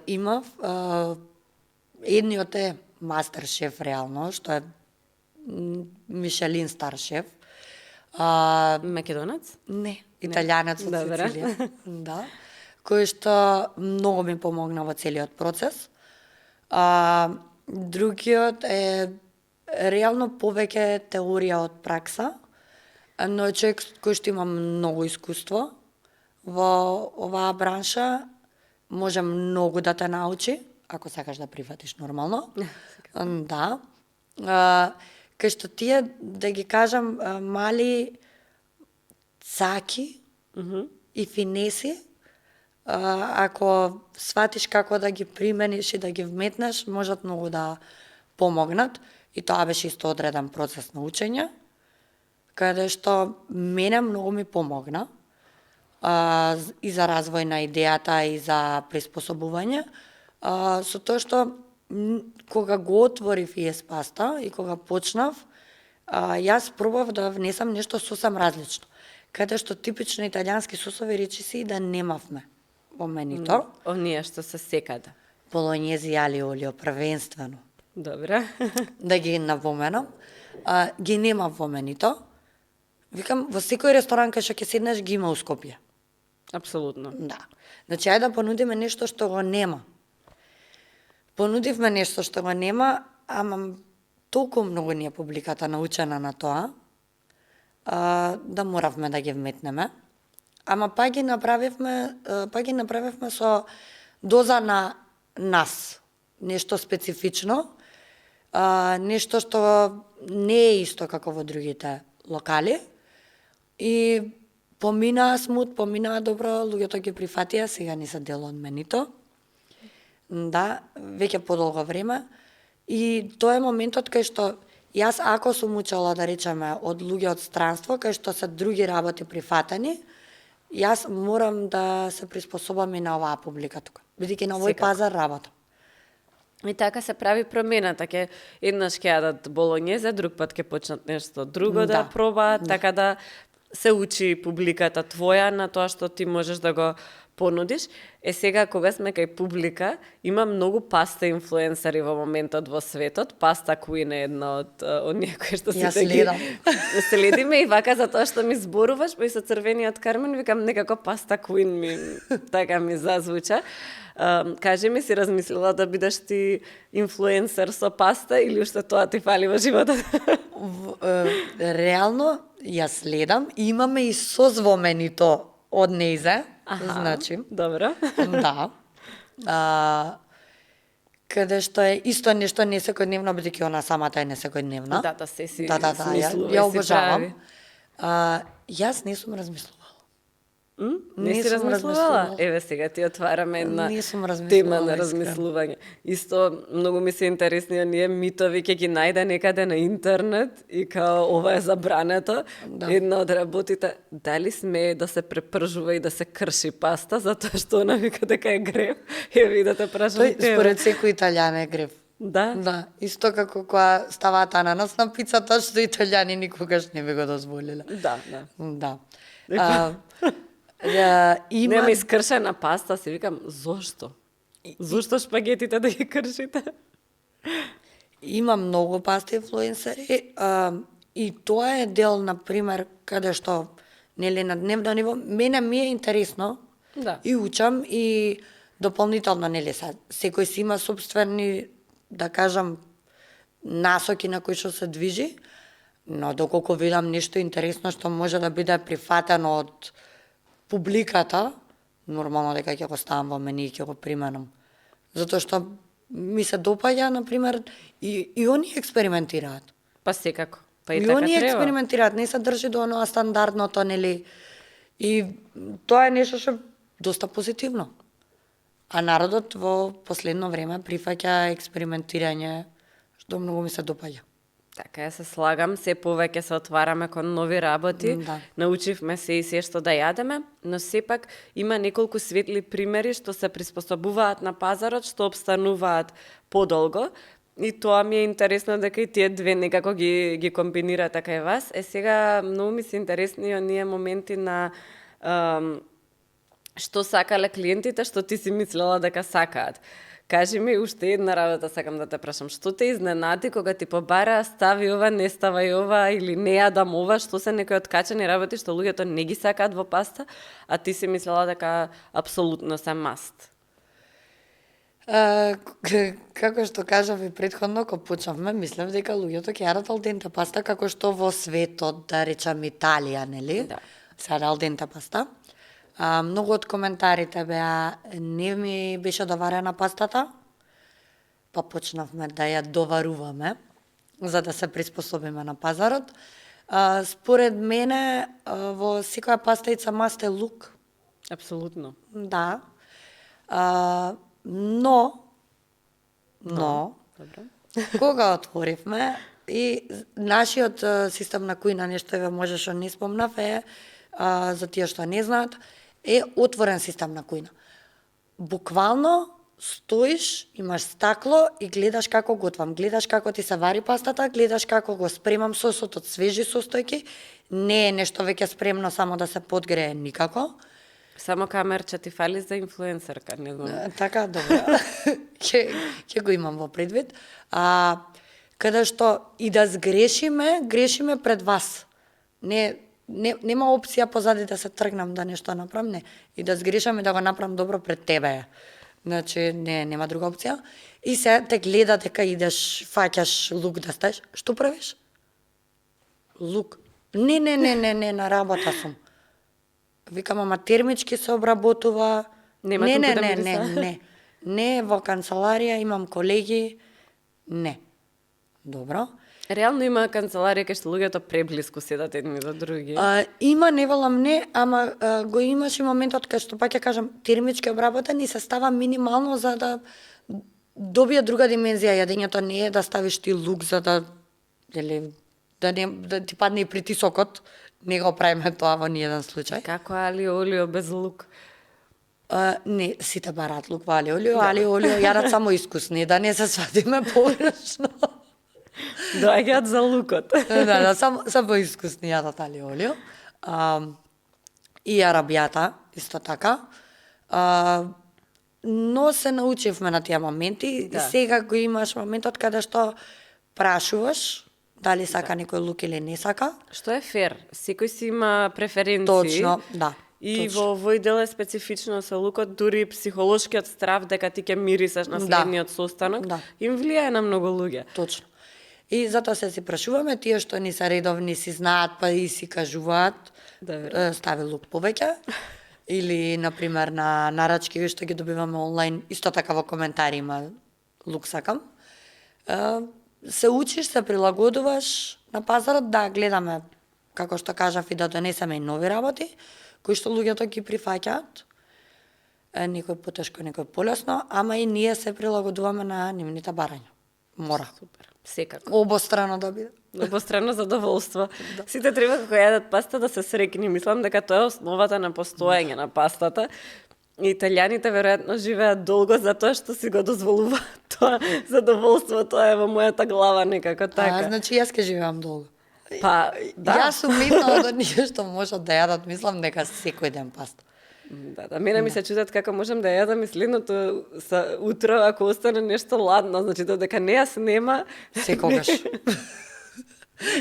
Имав, едниот е мастер шеф реално, што е Мишелин стар шеф. Македонец? Не, италијанец од Добре. Сицилија. Да. Кој што многу ми помогна во целиот процес. Другиот е реално повеќе теорија од пракса, но е човек кој што има многу искуство во оваа бранша, може многу да те научи, ако сакаш да прифатиш нормално. Да. Кај што тие, да ги кажам, мали цаки и финеси, ако сватиш како да ги примениш и да ги вметнеш, можат многу да помогнат. И тоа беше исто одреден процес на учење, каде што мене многу ми помогна и за развој на идејата и за приспособување, со тоа што кога го отворив ИС паста и кога почнав, јас пробав да внесам нешто сосем различно, каде што типично италијански сосови речиси да немавме во менито. Оние што се секаде. Болонјези али олио првенствено. Добре. Да ги напоменам, ги нема во менито. Викам, во секој ресторан кај што ќе седнеш ги има у Скопје. Апсолутно. Да. Значи, ајде да понудиме нешто што го нема. Понудивме нешто што го нема, ама толку многу ни е публиката научена на тоа, да моравме да ги вметнеме. ама па ги направивме со доза на нас, нешто специфично, нешто што не е исто како во другите локали и поминаа смут, поминаа добро, луѓето ги прифатија, сега не се дел од менито. Да, веќе подолго време. И тоа е моментот кај што јас ако сум учела, да речеме, од луѓе од странство, кај што се други работи прифатени, јас морам да се приспособам и на оваа публика тука. Бидејќи на овој Секако. пазар работам. И така се прави промената, ке еднаш ќе јадат болонјезе, друг пат ќе почнат нешто друго да пробаат, така да се учи публиката твоја на тоа што ти можеш да го понудиш. Сега кога сме кај публика, има многу паста инфлуенсери во моментот во светот. Паста Queen е една од оние кои што Јас сите ги следам. следиме и вака за тоа што ми зборуваш, па и со црвениот кармен викам некако Паста Queen ми така ми зазвуча. Кажи ми, си размислила да бидеш ти инфлуенсер со паста или уште тоа ти фали во животот? Реално, јас следам, имаме и созвоменито од нејзе, значи. Добро. Да. Каде што е исто нешто не секојдневно, бидејќи она самата е не секојдневна. Да, се си Да, смислува и ја си обожавам. прави. Јас не сум размислувала. Не си сум размислувала? Еве сега ти отвараме една Не сум тема размислувала, на искрено. размислување. Исто многу ми се интересни оние митови, ќе ги најде некаде на интернет и као ова е забрането. Да. Една од работите, дали смее да се препржува и да се крши паста, затоа што она вика дека е грев. Ја ви да те прашам Тој тебе. според секој италијан е грев. Да? Да, исто како кога ставаат ананас на пицата, што италијани никогаш не би го дозволиле. Да, да. Да. Има... Има Нема искршена паста, си викам, зошто? Зошто шпагетите да ги кршите? Има многу паста инфлуенсери и тоа е дел, на пример, каде што нели на дневно ниво, мене ми е интересно Да. и учам и дополнително нели секој си има собствени, да кажам, насоки на кои што се движи, но доколку видам нешто интересно што може да биде прифатено од публиката, нормално дека ќе го ставам во мене и ќе го применам. Затоа што ми се допаѓа, на пример, и они експериментираат. Па секако. Па и И така они треба. експериментираат, не се држи до оноа стандардното, нели? И тоа е нешто што е доста позитивно. А народот во последно време прифаќа експериментирање, што многу ми се допаѓа. Така ја се слагам, се повеќе се отвараме кон нови работи. Да. Научивме се и се што да јадеме, но сепак има неколку светли примери што се приспособуваат на пазарот, што обстануваат подолго. И тоа ми е интересно дека и тие две некако ги комбинирате кај вас. Сега многу ми се интересни оние моменти на што сакале клиентите, што ти си мислела дека сакаат. Кажи ми уште една работа сакам да те прашам. Што те изненади кога ти побара стави ова, не ставај ова или не јадам ова, што се некои откачени работи што луѓето не ги сакаат во паста, а ти си мислела дека апсолутно се маст? Како што кажав и претходно, кога почнавме, мислев дека луѓето ќе јадат ал денте паста, како што во светот, да речам Италија, нели? Да. Се ал денте паста. Многу од коментарите беа, не ми беше доварена пастата, па почнавме да ја доваруваме, за да се приспособиме на пазарот. Според мене, во секоја пастаица маст е лук, Апсолутно. да. Но, Добро. кога отворивме и нашиот систем на кујна, нешто еве може што не спомнав, е за тие што не знаат, е отворен систем на кујна. Буквално стоиш, имаш стакло и гледаш како готвам, гледаш како ти се вари пастата, гледаш како го спремам сосот од свежи состојки, не е нешто веќе спремно само да се подгрее никако. Само камерче ти фали за инфлуенсерка, не знам. Така, добро. Ќе го имам во предвид. Каде што и да сгрешиме, грешиме пред вас. Нема опција позади да се тргнам да нешто направам, не. И да сгрешам и да го направам добро пред тебе. Значи, нема друга опција. И се те гледа дека идеш, фаќаш лук да ставиш. Што правиш? Лук. Не, на работа сум. Викам, ама термички се обработува. Нема не, туку не, да не, мириса? не. Не, во канцеларија имам колеги. Не. Добро. Реално има канцеларија кај што луѓето преблиску седат едни до други. Има, не велам не, ама го имаш и моментот кај што пак ќе кажам термички обработен и се става минимално за да добие друга димензија јадењето, не е да ставиш ти лук за да да ти падне и притисокот, не го правиме тоа во ниеден случај. Како алио олио без лук? Не, сите бараат лук во алио олио, алио олио јадат само искусни, да не се свадиме погрешно. Доаѓаат за лукот. Да, само искусни јадат алио олио. И арабијата, исто така. Но се научивме на тие моменти Да. и сега го имаш моментот каде што прашуваш дали сака некој лук или не сака. Што е фер? Секој си има преференции. Точно, да. И точно. во овој дел е специфично со лукот, дури психолошкиот страв дека ти ќе мирисаш на следниот состанок, Да. им влијае на многу луѓе. Точно. И затоа се прашуваме, тие што ни се редовни си знаат, па и си кажуваат, Да, веројатно. стави лук повеќе. Или, например, на нарачки што ги добиваме онлайн, исто така во коментари има лук сакам. Се учиш, се прилагодуваш на пазарот, да гледаме, како што кажав, и да донесеме и нови работи, кои што луѓето ги прифаќаат. Некој потешко, некој полесно, ама и ние се прилагодуваме на нивните барања. Мора. Супер. Секако. Обострано да биде. Обострано задоволство. Сите треба кога јадат паста да се срекни. Мислам дека тоа е основата на постоење на пастата. Италијаните веројатно живеат долго затоа што си го дозволуваат тоа задоволство, тоа е во мојата глава некако така. Значи јас ке живеам долго. Па, да. Јас сум мислела да ние што можат да јадат, мислам дека секој ден паста. Да, мене ми се чудат како можам да јадам и следното утро ако остане нешто ладно, значи додека не јас нема, Секогаш.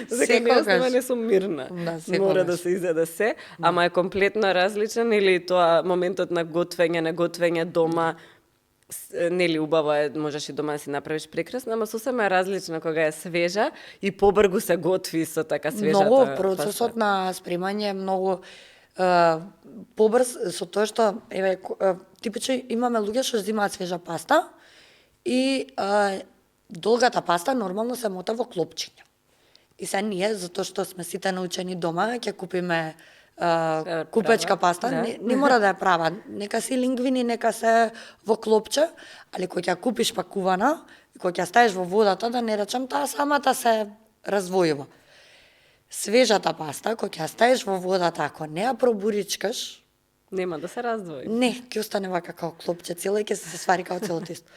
додека не јас нема не сум мирна. Да, секогаш. Мора да се изеде се, ама е комплетно различен или тоа моментот на готвење дома, нели убаво е, можеш и дома да си направиш прекрасно, ама сосема е различно кога е свежа и побргу се готви со така свежата Многу паста. процесот на спремање е многу побрз со тоа што типично имаме луѓе што земаат свежа паста и долгата паста нормално се мота во клопчиња. И се ние затоа што сме сите научени дома ќе купиме купечка паста, да. не мора да е права, нека си лингвини, нека се во клопче, али кога ќе купиш пакувана и кога ќе ставиш во водата, да не речам, таа самата се развојува. Свежата паста, кога ќе ја ставиш во водата, ако не ја пробуричкаш, Нема да се раздвои. не, ќе остане вака како клопче цело и ќе се свари како цело тесто.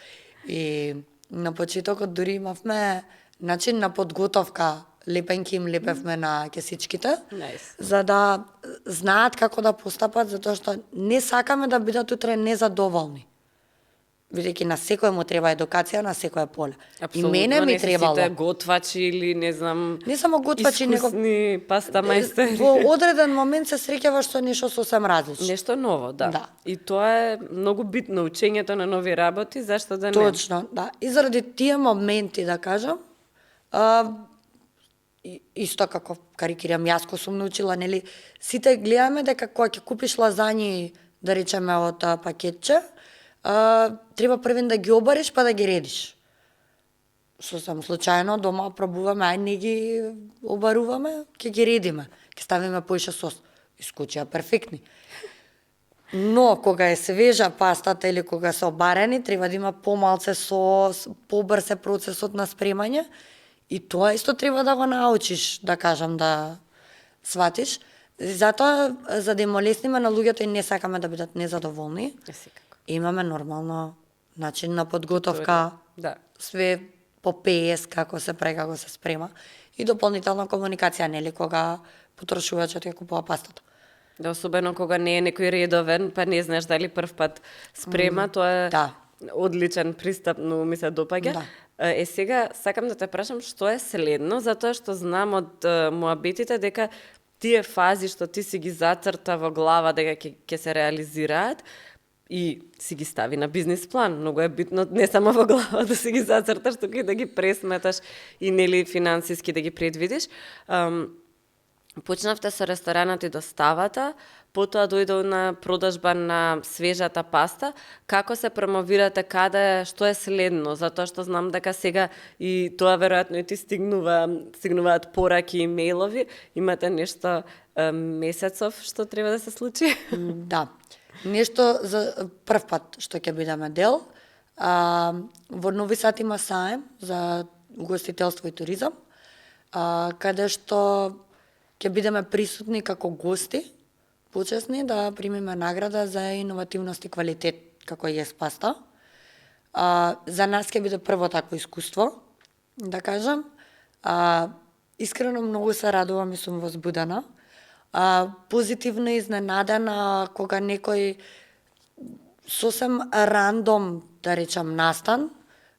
И на почетокот дури имавме начин на подготовка, лепенки им лепевме на кесичките, Nice. за да знаат како да постапат, затоа што не сакаме да бидат утре незадоволни. Бидејќи на секој му треба едукација, на секое поле. И мене ми требало. Сите готвачи или не знам, Не само готвачи, него искусни паста мајстори. во одреден момент се среќаваш со нешто сосем различно. Нешто ново, да. Да. И тоа е многу битно, учењето на нови работи, зашто да не? Точно, да. И заради тие моменти, да кажам, исто како карикирам, јас ко сум научила, нели, сите гледаме дека кога ќе купиш лазањи, да речеме од пакетче, треба првен да ги обариш па да ги редиш. Сосем случајно дома пробуваме, ај не ги обаруваме, ќе ги редиме, ќе ставиме поише сос. Искучија перфектни. Но кога е свежа пастата или кога се обарени, треба да има помалце сос, побрз е процесот на спремање и тоа исто треба да го научиш, да кажам, да сватиш. Затоа, за да им олесниме на луѓето и не сакаме да бидат незадоволни, Секако. имаме нормално начин на подготовка, Да. све по ПС како се прави, како се спрема и дополнителна комуникација, нели, кога потрошувачот ја купува пастата. Да, особено кога не е некој редовен, па не знаеш дали прв пат спрема, тоа е да. одличен пристап, но ми се допаѓа. Да. Сега сакам да те прашам што е следно, затоа што знам од моабитите дека тие фази што ти си ги зацрта во глава дека ќе се реализираат и си ги стави на бизнис план. Многу е битно не само во глава да си ги зацрташ, туку и да ги пресметаш и нели финансиски да ги предвидиш. Почнавте со ресторанот и доставата, потоа дојде на продажба на свежата паста. Како се промовирате, каде, што е следно? Затоа што знам дека сега и тоа веројатно и ти стигнуваат пораки и мејлови. Имате нешто месецов што треба да се случи? Да. Нешто за прв пат што ќе бидеме дел. Во Нови Сад има саем за угостителство и туризам, каде што ќе бидеме присутни како гости, почесни да примиме награда за иновативност и квалитет како ес паста. За нас ќе биде прво такво искуство, да кажам. Искрено многу се радувам и сум возбудена. Позитивно изненадена кога некој сосем рандом, да речам, настан,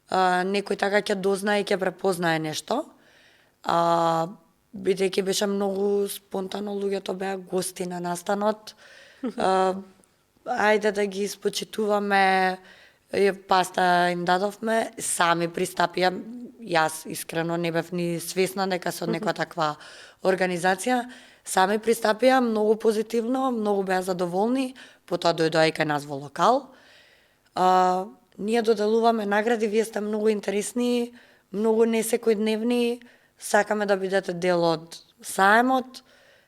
некој така ќе дознае и ќе препознае нешто. Бидејќи беше многу спонтано, луѓето беа гости на настанот. Ајде да ги испочитуваме, паста им дадовме, сами пристапија. Јас искрено не бев ни свесна дека со некоја таква организација. Сами пристапија, многу позитивно, многу беа задоволни, потоа дојдоа и кај нас во локал. Ние доделуваме награди, вие сте многу интересни, многу несекојдневни, сакаме да бидете дел од саемот,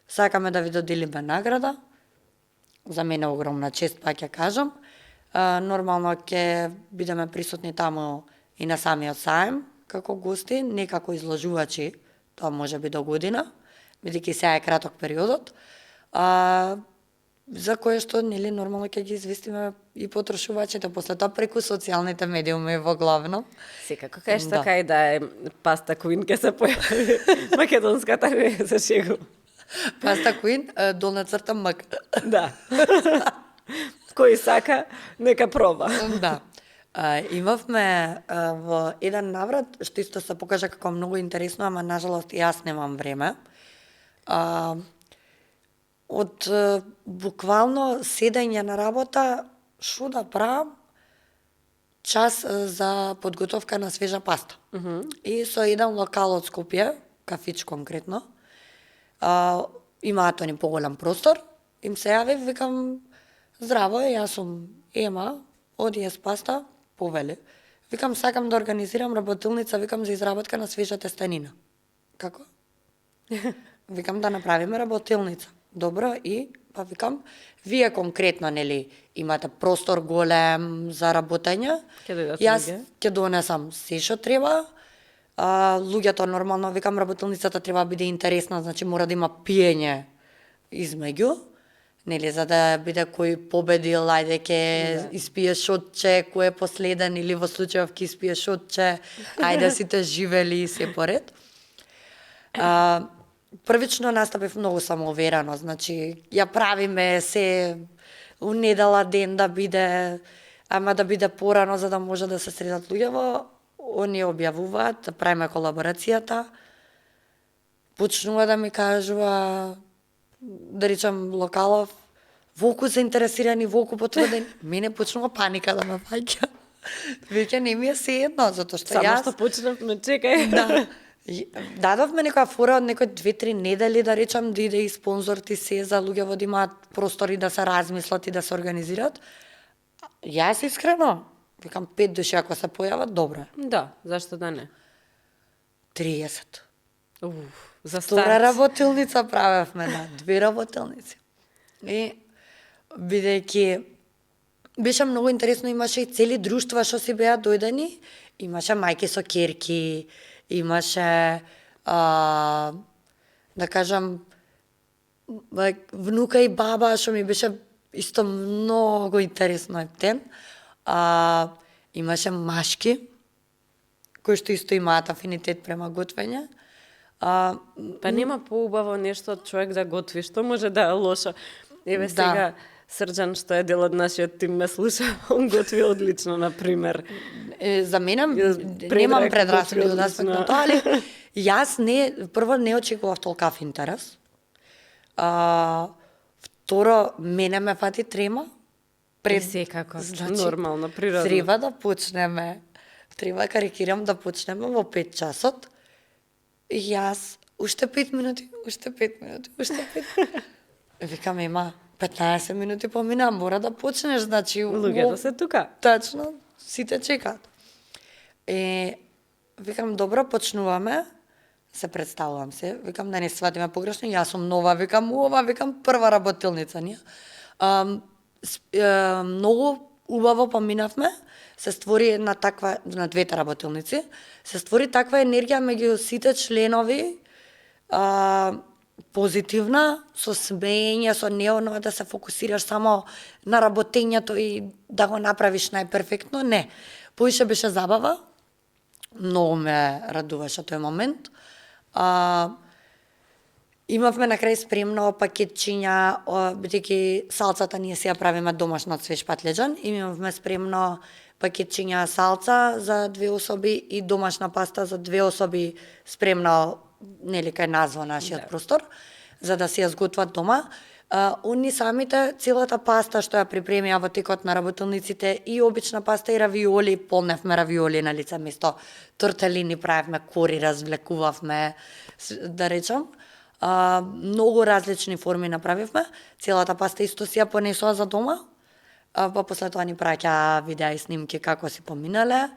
сакаме да ви доделиме награда. За мене огромна чест, па ќе кажам. Нормално ќе бидеме присутни таму и на самиот саем, како гости, не како изложувачи, тоа може би до година, бидејќи сега е краток периодот. За кое што, нели, нормално ќе ги известиме и потрошувачите, после тоа преку социјалните медиуми во главно. Секако, кај што кај да е паста Queen ќе се појави македонската, не се шегу. Паста Queen, долна црта мак. Да. Кој сака, нека проба. Да. Имавме во еден наврат, што исто се покажа како многу интересно, ама нажалост јас немам време. Од буквално седење на работа, шо да правам, час за подготовка на свежа паста. И со еден локал од Скопје, кафич конкретно, имаат они поголем простор, им се јавив, викам, здраво, јас сум Ема, од ес паста, повели. Викам, сакам да организирам работилница, викам, за изработка на свежа тестенина. Како? Викам, да направиме работилница. Добро, и, па викам, вие конкретно, нели, имате простор голем за работење. Јас ќе донесам се што треба. Луѓето нормално, викам, работилницата треба да биде интересна, значи мора да има пиење измеѓу. Нели, за да биде кој победил, ајде ќе испие шотче, кој е последен, или во случајов ќе испие шотче, ајде сите живели и се поред. Првично настапив многу самоуверено, значи ја правиме се у недела ден да биде, ама да биде порано за да може да се средат луѓево. Они објавуваат, да правиме колаборацијата. Почнува да ми кажува, да речам, локалов, волку заинтересирани, волку потврдени. Мене почнува паника да ме фаќа. Веќе не ми е сеедно, затоа што Само јас... што почнавме, чекај. Да. Дадовме некоја фора од некои 2-3 недели, да речам, да иде и спонзор ти се за луѓево да имаат простори да се размислат и да се организираат. Јас искрено, викам 5 души ако се појават, добро е. Да, зашто да не? 30. За Втора старт. работилница правевме, на 2 работилници. И бидејќи беше многу интересно, имаше и цели друштва што си беа дојдени, имаше мајки со ќерки, имаше да кажам внука и баба, што ми беше исто многу интересно ептен. Имаше машки кои што исто имаат афинитет према готвење. Па нема поубаво нешто од човек да готви, што може да е лошо. Еве Да. сега Срđan, што е дел од нашиот тим, ме слуша, он готви одлично, например. За мене Предрак немам предрасуди готви од аспект одлично. на тоа, али јас прво не очекував толкав интерес. Второ, мене ме фати трема. Секако, нормално, природно. Треба да почнеме, карикирам да почнеме во 5 часот. Јас уште 5 минути, уште 5 минути, уште 5. Викам, има 15 минути помина, мора да почнеш, значи... Луѓето се тука. Тачно, сите чекаат. Викам, добро, почнуваме, се представувам се, викам, да не сватиме погрешно, јас сум нова, викам, прва работилница ние. Многу убаво поминавме, се створи една таква, на двете работилници, се створи таква енергија меѓу сите членови, позитивна, со смеење, со неоно да се фокусираш само на работењето и да го направиш најперфектно, не. Поише беше забава, многу ме радуваше тој момент. Имавме на крај спремно пакетчиња, бидејќи салцата ние си ја правиме домашно од свеж патлеџан, имавме спремно пакетчиња салца за 2 особи и домашна паста за 2 особи спремна, нели кај нас во нашиот простор, за да си ја сготват дома. Они самите, целата паста што ја припремија во текот на работилниците, и обична паста и равиоли, полневме равиоли на лице место, тортелини правевме, кори развлекувавме, да речам. Многу различни форми направивме. Целата паста исто си ја понесоа за дома. Па после тоа ни праќа видеа и снимки како си поминале.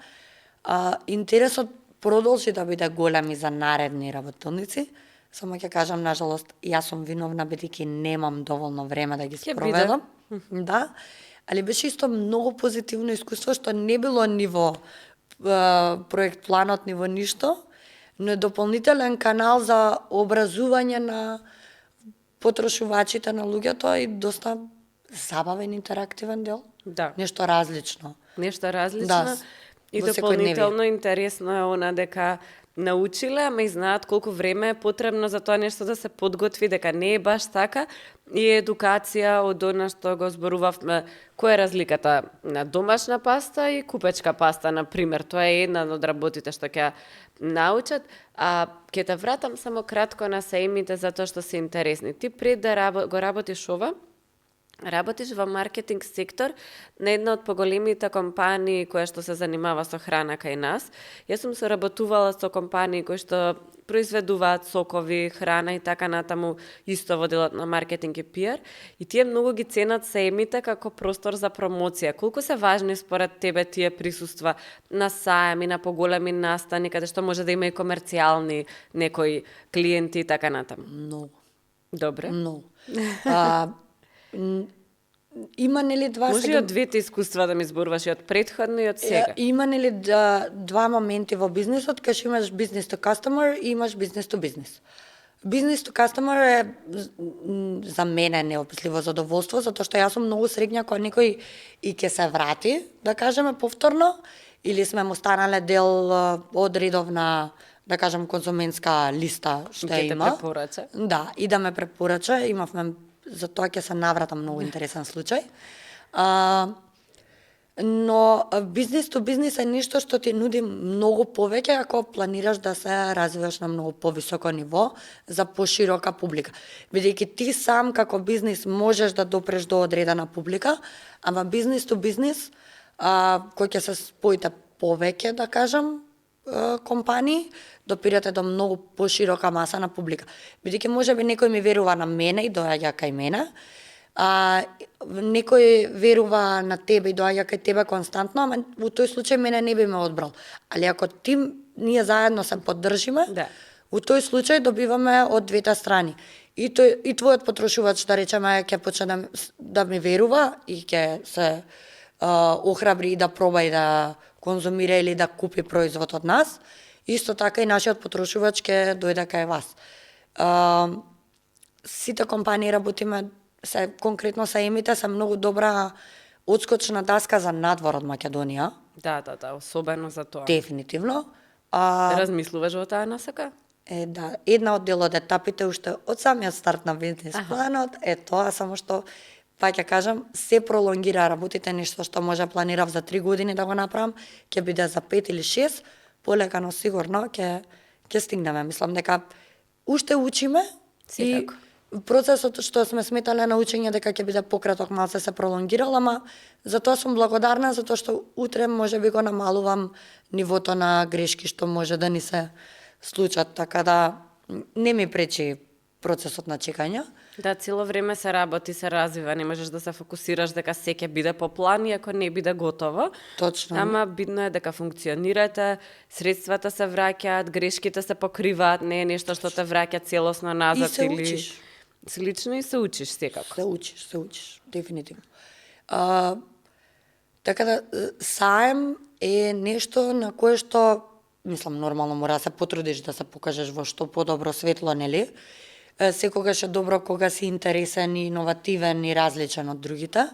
Интересот продолжи да биде голем и за наредни работилници. Само ќе кажам, нажалост, јас сум виновна бидејќи немам доволно време да ги спроведам. Да. Али беше исто многу позитивно искуство што не било ниво проект планот, ниво ништо, но е дополнителен канал за образување на потрошувачите, на луѓето и доста забавен, интерактивен дел. Да. Нешто различно. Нешто различно. Да. И Во дополнително интересно е она дека научиле, ама и знаат колку време е потребно за тоа нешто да се подготви, дека не е баш така, и едукација од она што го зборувавме, која е разликата на домашна паста и купечка паста, на пример. Тоа е една од работите што ќе научат, а ќе те вратам само кратко на сеимите затоа што се интересни. Ти пред да го работиш ова, работиш во маркетинг сектор на една од поголемите компании која што се занимава со храна кај нас. Јас сум соработувала со компании кои што произведуваат сокови, храна и така натаму, исто во делот на маркетинг и пиар. И тие многу ги ценат сеимите како простор за промоција. Колку се важни според тебе тие присуства на саеми, на поголеми настани, каде што може да има и комерцијални некои клиенти и така натаму? Многу. Добре. Многу. Има нели два Може и од двете искуства да ми зборуваш, и од претходно и од сега? Има нели два моменти во бизнисот, кај што имаш бизнес to customer и имаш бизнес to бизнес. Бизнес to customer е за мене неописливо задоволство, затоа што јас сум многу среќна кога некој и ќе се врати, да кажеме повторно, или сме му станале дел од редовна, да кажем, конзументска листа што Ке те има. препорача? Да, и да ме препорача, имавме, за тоа ќе се навратам, многу интересен случај. Но бизнес то бизнес е нешто што ти нуди многу повеќе ако планираш да се развиваш на многу повисоко ниво за поширока публика. Бидејќи ти сам како бизнес можеш да допреш до одредена публика, ама бизнес то бизнес, кој ќе се споите повеќе, да кажам, компании, допирате до многу поширока маса на публика. Бидејќи можеби некој ми верува на мене и доаѓа кај мене, некој верува на тебе и доаѓа кај тебе константно, ама во тој случај мене не би ме одбрал. Али ако ние заедно се поддржиме, Да. во тој случај добиваме од двете страни. И твојот потрошувач, да речеме, ќе почне да ми верува и ќе се охрабри и да проба и да конзумира или да купи производ од нас. Исто така и нашиот потрошувач ќе дојде кај вас. Сите компании работиме, конкретно саемите, се многу добра одскочна даска за надвор од Македонија. Да, особено за тоа. Дефинитивно. Размислуваш во таа насока? Да, една од дел од етапите уште од самиот старт на бизнес планот е тоа, само што па ќе кажам, се пролонгира, работите нешто што може планирав за 3 години да го направам, ќе биде за 5 или 6, полека, но сигурно ќе стигнеме. Мислам дека уште учиме и процесот што сме сметале на учење дека ќе биде пократок, малце се пролонгирал, ама за тоа сум благодарна, затоа што утре може би го намалувам нивото на грешки што може да ни се случат, така да не ми пречи процесот на чекање. Да, цело време се работи, се развива, не можеш да се фокусираш дека се ќе биде по план, иако не биде готово. Точно. Ама битно е дека функционирате, средствата се враќаат, грешките се покриваат, не е нешто што те враќа целосно назад И се или учиш. слично и се учиш секако. Се учиш, дефинитивно. Така да, саем е нешто на кое што, мислам, нормално мора да се потрудиш да се покажеш во што подобро светло, нели? Секогаш е добро кога си интересен и иновативен и различен од другите.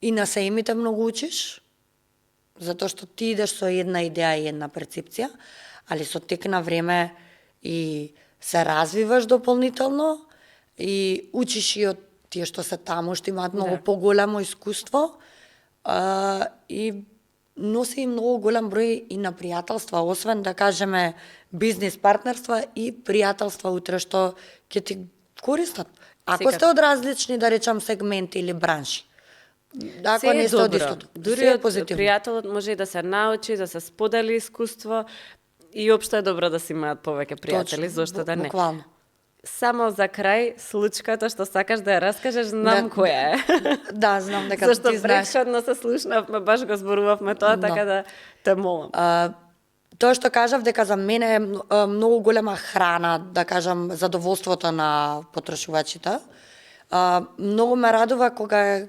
И на саемите многу учиш, затоа што ти идеш со една идеја и една перцепција, али со тек на време и се развиваш дополнително и учиш и од тие што се таму, што имаат многу поголемо искуство, и носи и многу голем број и на пријателства, освен да кажеме бизнис партнерства и пријателства утре што ќе ти користат. Ако сте од различни, да речам, сегменти или бранши. Ако не сте од истото. Дури Се е од позитивно. пријателот може и да се научи, да се сподели искуство и општо е добро да си имаат повеќе пријатели, зошто да не. Буквално. Само за крај, случката што сакаш да ја раскажеш, знам која е. Да, знам дека Зашто ти знаеш. претходно се слушнавме, баш го зборувавме тоа, така да те молам. Тоа што кажав дека за мене е многу голема храна, да кажам, задоволството на потрошувачите. Многу ме радува кога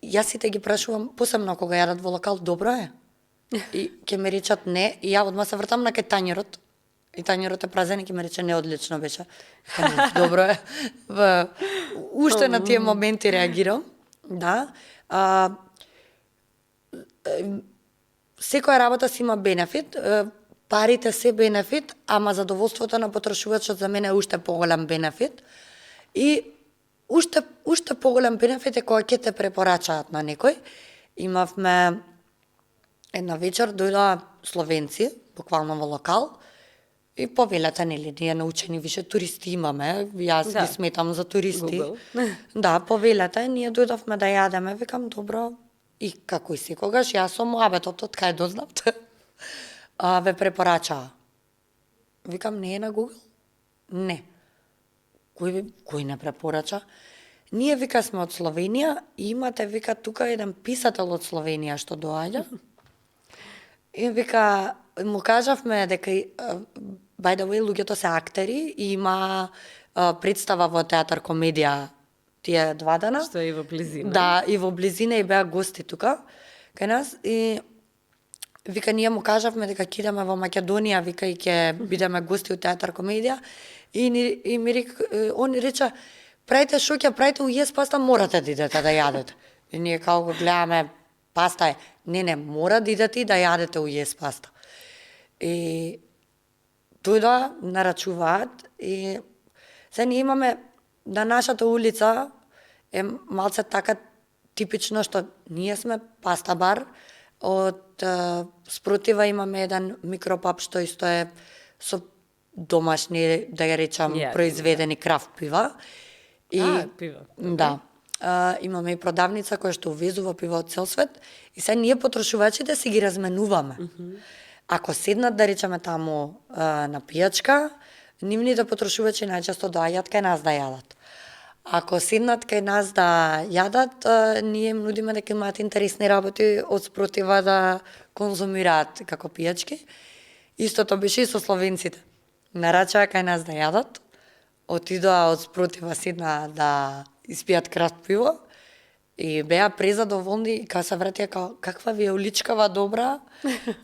јас сите ги прашувам, посебно кога јадат во локал, добро е? И ќе ми речат не, и ја одма се вртам на кај тањерот. И тањерот е празен и ќе ми рече не, одлично беше. Не, добро е. Уште на тие моменти реагирам. Да. Секоја работа си има бенефит, парите се бенефит, ама задоволството на потрошувачот за мене е уште поголем бенефит. И уште поголем бенефит е кога ќе те препорачаат на некој. Имавме една вечер, дојдоа словенци, буквално во локал, и повелете, нели, ние научени више туристи имаме, јас ги сметам за туристи. Google. Да, повелете, ние дојдовме да јадеме, викам, добро, и како и секогаш, јас сум муабетот, од кај дознавте, ве препорачаа. Викам, не е на Google? Не. Кој не препорача? Ние, вика, сме од Словенија и имате, вика, тука еден писател од Словенија што доаѓа. И вика, му кажавме дека, by the way, луѓето се актери и има представа во театар комедија тие 2 дена. Што е и во близина. Да, и во близина и беа гости тука кај нас и вика ние му кажавме дека ќе идеме во Македонија, вика и ќе бидеме гости од театар комедија и ми он рече правите шо ќе правите ујес паста, морате да идете да јадете. И ние као го гледаме, паста е. Не, мора да идете и да јадете ујес паста. И дојдоа, нарачуваат и се ние имаме на нашата улица е малце така типично што ние сме паста бар, од спротива имаме еден микропаб што исто е со домашни, да ја речам, произведени крафт пива. И пиво. Да. Имаме и продавница која што увезува пиво од цел свет и се ние потрошувачите си ги разменуваме. Ако седнат, да речеме, таму на пијачка, нивните потрошувачи најчесто доаѓаат кај нас да јадат. Ако седнат кај нас да јадат, ние им нудиме дека имаат интересни работи од спротива да конзумираат како пијачки. Истото беше и со словенците. Нарачаа кај нас да јадат, отидоа од спротива седна да испијат крафт пиво и беа презадоволни и кога се вратија као каква ви е уличкава добра.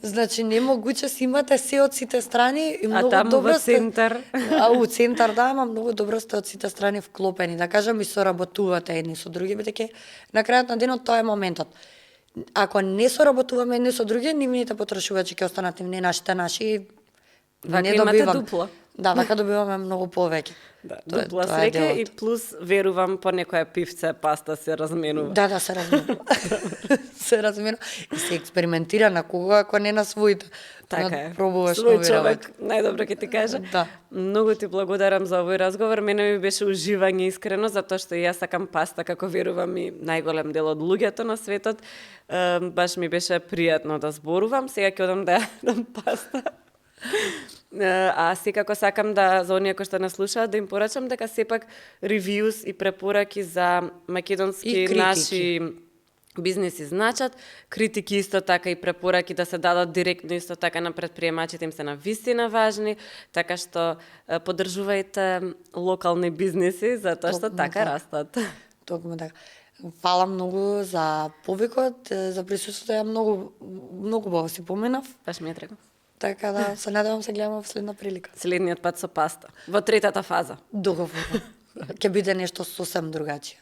Значи немогуче си имате се од сите страни и многу таму добро во центар. У центар да, ама многу добро сте од сите страни вклопени, да кажам и соработувате едни со други, бидејќи на крајот на денот тоа е моментот. Ако не соработуваме едни со други, нивните потрошувачи ќе останат не наши, Вака не имате добиваме. дупло. Да, вака добиваме многу повеќе. Да, Тоа е- дупла тоа е среќа делот. и плюс верувам по некоја пивце паста се разменува. Да, се разменува. Се разменува и се експериментира на кого, ако не на своите. Така е. Пробуваш Свој нови човек, работи. најдобро ќе ти кажа. Да. Многу ти благодарам за овој разговор. Мене ми беше уживање искрено, затоа што и јас сакам паста, како верувам и најголем дел од луѓето на светот. Баш ми беше пријатно да зборувам. Сега ќе одам да јадам паста. А секако сакам да за оние кои што не слушаат да им порачам дека сепак ревјуз и препораки за македонски И критики. наши бизнеси значат, критики исто така и препораки да се дадат директно исто така на предприемачите им се на вистина важни, така што поддржувајте локални бизнеси затоа што Токму така така. растат. Токму така. Фала многу за повикот, за присуството, ја многу убаво си поминав, Баш ми е драго. така да се надевам се гледаме во следна прилика. Следниот пат со паста. Во третата фаза. Договорно. Ќе биде нешто сосем другачие.